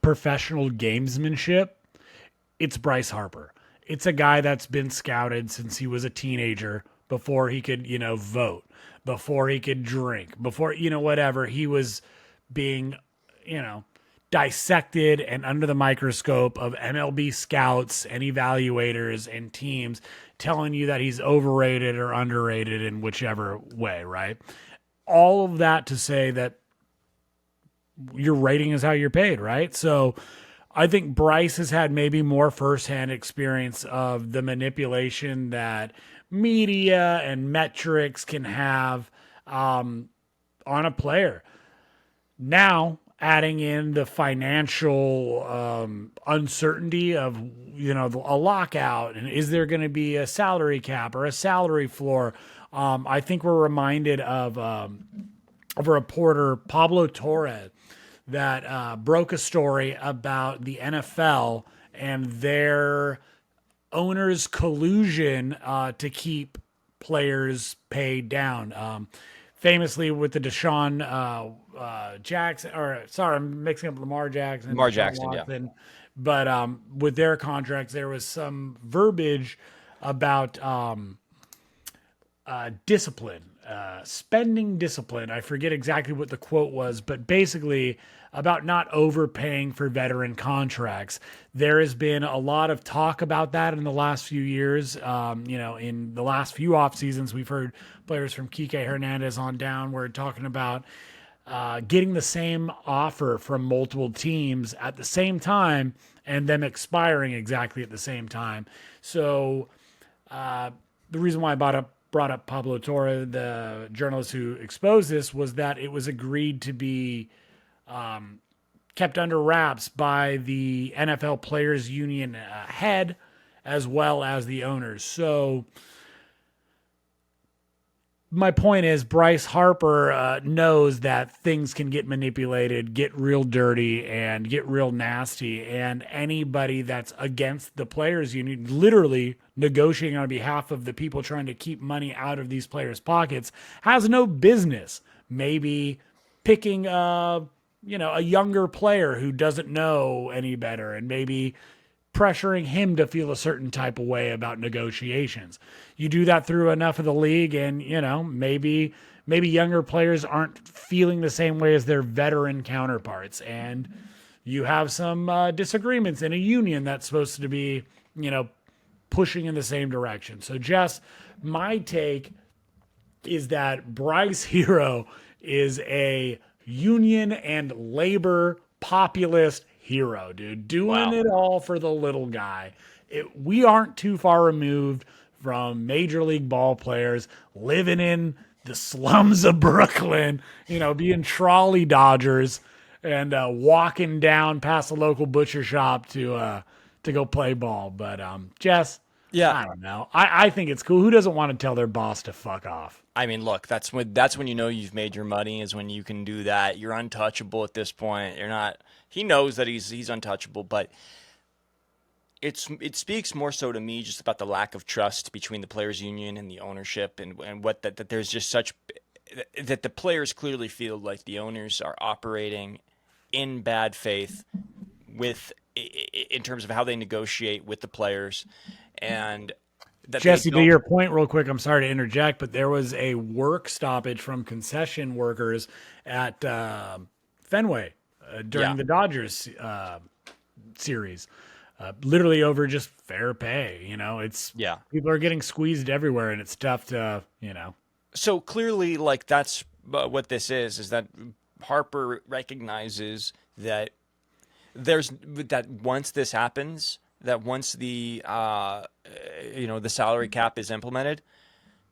professional gamesmanship, it's Bryce Harper. It's a guy that's been scouted since he was a teenager, before he could, vote, before he could drink, before, whatever. He was being, dissected and under the microscope of MLB scouts and evaluators and teams telling you that he's overrated or underrated in whichever way, right? All of that to say that your rating is how you're paid, right? So I think Bryce has had maybe more firsthand experience of the manipulation that media and metrics can have on a player. Now, adding in the financial uncertainty of, a lockout, and is there going to be a salary cap or a salary floor? I think we're reminded of a reporter, Pablo Torre, that broke a story about the NFL and their owners' collusion to keep players paid down. Famously with the Deshaun Jackson, I'm mixing up Lamar Jackson. Lamar Jackson, Watson. Yeah. But with their contracts, there was some verbiage about discipline. Spending discipline. I forget exactly what the quote was, but basically about not overpaying for veteran contracts. There has been a lot of talk about that in the last few years. In the last few off seasons, we've heard players from Kike Hernandez on down were talking about getting the same offer from multiple teams at the same time and them expiring exactly at the same time. So the reason why I brought up Pablo Torre, the journalist who exposed this, was that it was agreed to be kept under wraps by the NFL Players Union head as well as the owners. So my point is Bryce Harper knows that things can get manipulated, get real dirty, and get real nasty. And anybody that's against the players union, literally negotiating on behalf of the people trying to keep money out of these players' pockets, has no business maybe picking a younger player who doesn't know any better and maybe pressuring him to feel a certain type of way about negotiations. You do that through enough of the league, and maybe younger players aren't feeling the same way as their veteran counterparts, and you have some disagreements in a union that's supposed to be pushing in the same direction. So Jess, my take is that Bryce Hero is a union and labor populist hero, dude, doing it all for the little guy. We aren't too far removed from major league ball players living in the slums of Brooklyn, being trolley dodgers and walking down past the local butcher shop to go play ball. But Jess, I don't know. I think it's cool. Who doesn't want to tell their boss to fuck off? I mean, look, that's when you've made your money, is when you can do that. You're untouchable at this point. You're not. He knows that he's untouchable, but it speaks more so to me just about the lack of trust between the players' union and the ownership, and that there's just such that the players clearly feel like the owners are operating in bad faith in terms of how they negotiate with the players, and Jesse, to your point real quick, I'm sorry to interject, but there was a work stoppage from concession workers at Fenway during the Dodgers series, literally over just fair pay. People are getting squeezed everywhere, and it's tough to. So clearly, like, that's what this is that Harper recognizes that that once this happens, that once the the salary cap is implemented,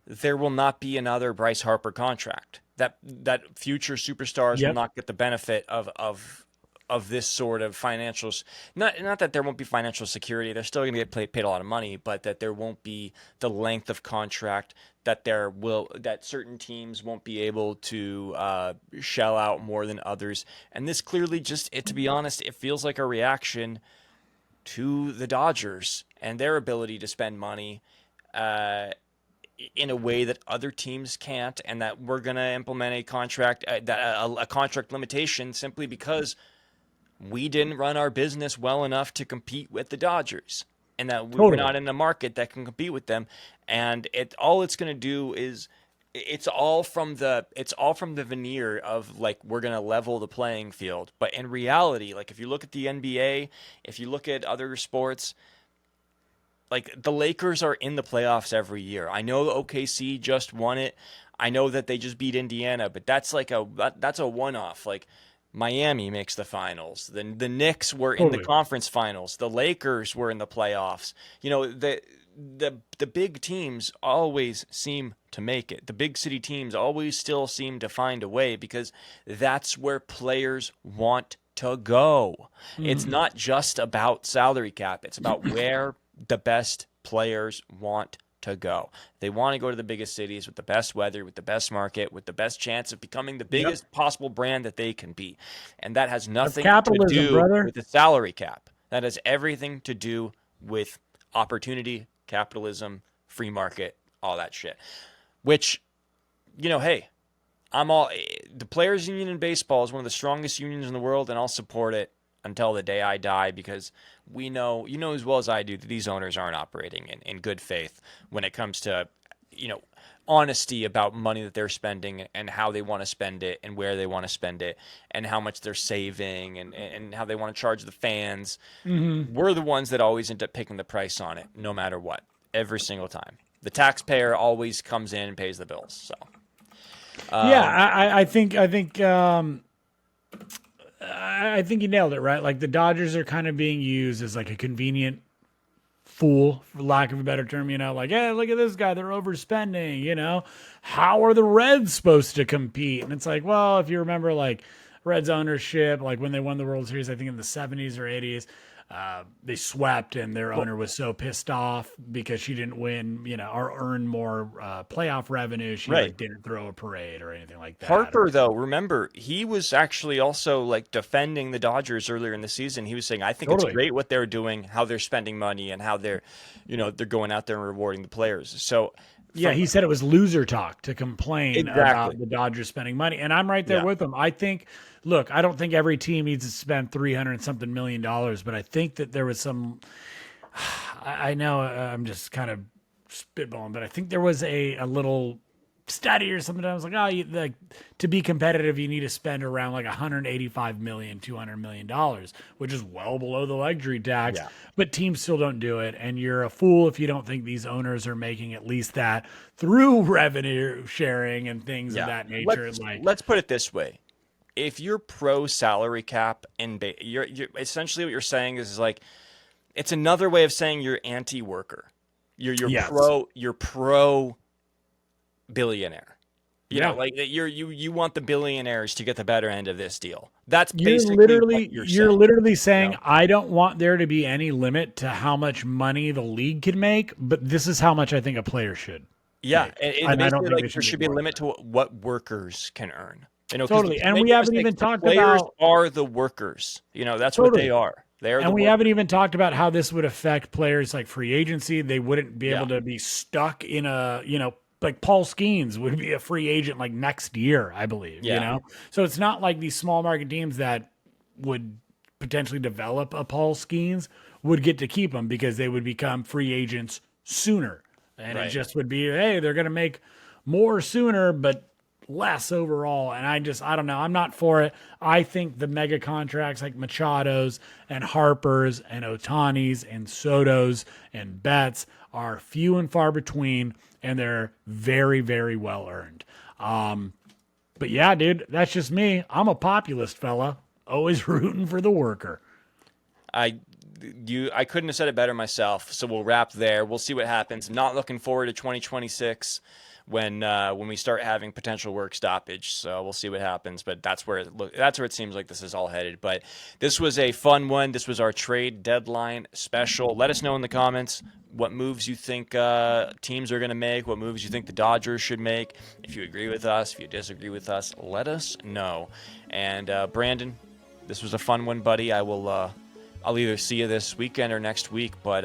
there will not be another Bryce Harper contract. That future superstars will not get the benefit of this sort of financials. Not that there won't be financial security. They're still going to get paid a lot of money, but that there won't be the length of contract that certain teams won't be able to shell out more than others. And this clearly to be honest, it feels like a reaction to the Dodgers and their ability to spend money in a way that other teams can't, and that we're going to implement a contract a contract limitation simply because we didn't run our business well enough to compete with the Dodgers, and that we're not in a market that can compete with them. And all it's going to do is it's all from the veneer of, like, we're going to level the playing field. But in reality, like, if you look at the NBA, if you look at other sports, like, the Lakers are in the playoffs every year. I know OKC just won it. I know that they just beat Indiana, but that's a one-off. Like, Miami makes the finals. The Knicks were in the conference finals. The Lakers were in the playoffs. The big teams always seem to make it. The big city teams always still seem to find a way, because that's where players want to go. It's not just about salary cap. It's about where the best players want to go. They want to go to the biggest cities with the best weather, with the best market, with the best chance of becoming the biggest possible brand that they can be. And that has nothing to do with the salary cap. That has everything to do with opportunity, capitalism, free market, all that shit. Which, hey, the players union in baseball is one of the strongest unions in the world, and I'll support it until the day I die, because we know, as well as I do, that these owners aren't operating in good faith when it comes to, honesty about money that they're spending and how they want to spend it and where they want to spend it and how much they're saving and how they want to charge the fans. We're the ones that always end up picking the price on it, no matter what, every single time. The taxpayer always comes in and pays the bills. So, I think you nailed it, right? Like, the Dodgers are kind of being used as like a convenient fool, for lack of a better term, like, hey, look at this guy, they're overspending, how are the Reds supposed to compete? And it's like, well, if you remember, like, Reds ownership, like when they won the World Series, I think in the 70s or 80s, they swept, and their owner was so pissed off because she didn't win, or earn more playoff revenue. She Right. like didn't throw a parade or anything like that. Harper, though, remember, he was actually also like defending the Dodgers earlier in the season. He was saying, I think Totally. it's great what they're doing, how they're spending money, and how they're going out there and rewarding the players. So Yeah, he said it was loser talk to complain Exactly. about the Dodgers spending money. And I'm right there Yeah. with him. I think, look, I don't think every team needs to spend $300-something million, but I think that there was some, I know I'm just kind of spitballing, but I think there was a little study or something. I was like, to be competitive, you need to spend around like $185 million, $200 million, which is well below the luxury tax. Yeah. But teams still don't do it, and you're a fool if you don't think these owners are making at least that through revenue sharing and things of that nature. Let's put it this way: if you're pro salary cap, and you're essentially what you're saying is like, it's another way of saying you're anti-worker. You're Yes. pro billionaire. You Yeah. know, like you want the billionaires to get the better end of this deal. That's You're basically literally what you're you're saying. literally saying I don't want there to be any limit to how much money the league can make, but this is how much I think a player should. Yeah, make. and I don't basically, think like, they should there should make be a more limit to what workers can earn. 'Cause Totally, and make we no haven't mistake, even the talked players about- are the workers. That's what Totally. they are. They are And the we workers. haven't even talked about how this would affect players like free agency. They wouldn't be able Yeah. to be stuck in a, like Paul Skeens would be a free agent like next year, I believe. Yeah. So it's not like these small market teams that would potentially develop a Paul Skeens would get to keep him because they would become free agents sooner. And Right. it just would be, hey, they're going to make more sooner, but less overall. And I don't know. I'm not for it. I think the mega contracts like Machado's and Harper's and Otani's and Soto's and Betts are few and far between, and they're very, very well earned. But yeah, dude, that's just me. I'm a populist fella, always rooting for the worker. I couldn't have said it better myself. So we'll wrap there. We'll see what happens. I'm not looking forward to 2026 when we start having potential work stoppage. So we'll see what happens. But that's where it seems like this is all headed. But this was a fun one. This was our trade deadline special. Let us know in the comments what moves you think teams are going to make, what moves you think the Dodgers should make. If you agree with us, if you disagree with us, let us know. And Brandon, this was a fun one, buddy. I'll either see you this weekend or next week, but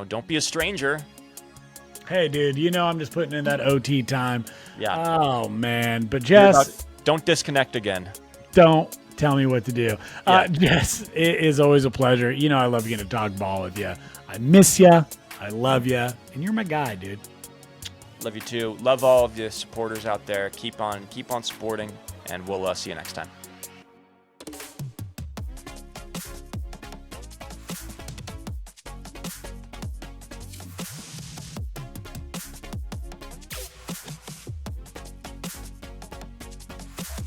don't be a stranger. Hey, dude, I'm just putting in that OT time. Yeah. Oh, man. But Jess, Don't disconnect again. don't tell me what to do. Yeah. Jess, it is always a pleasure. I love getting to talk ball with you. I miss you. I love you. And you're my guy, dude. Love you too. Love all of the supporters out there. Keep on supporting, and we'll see you next time.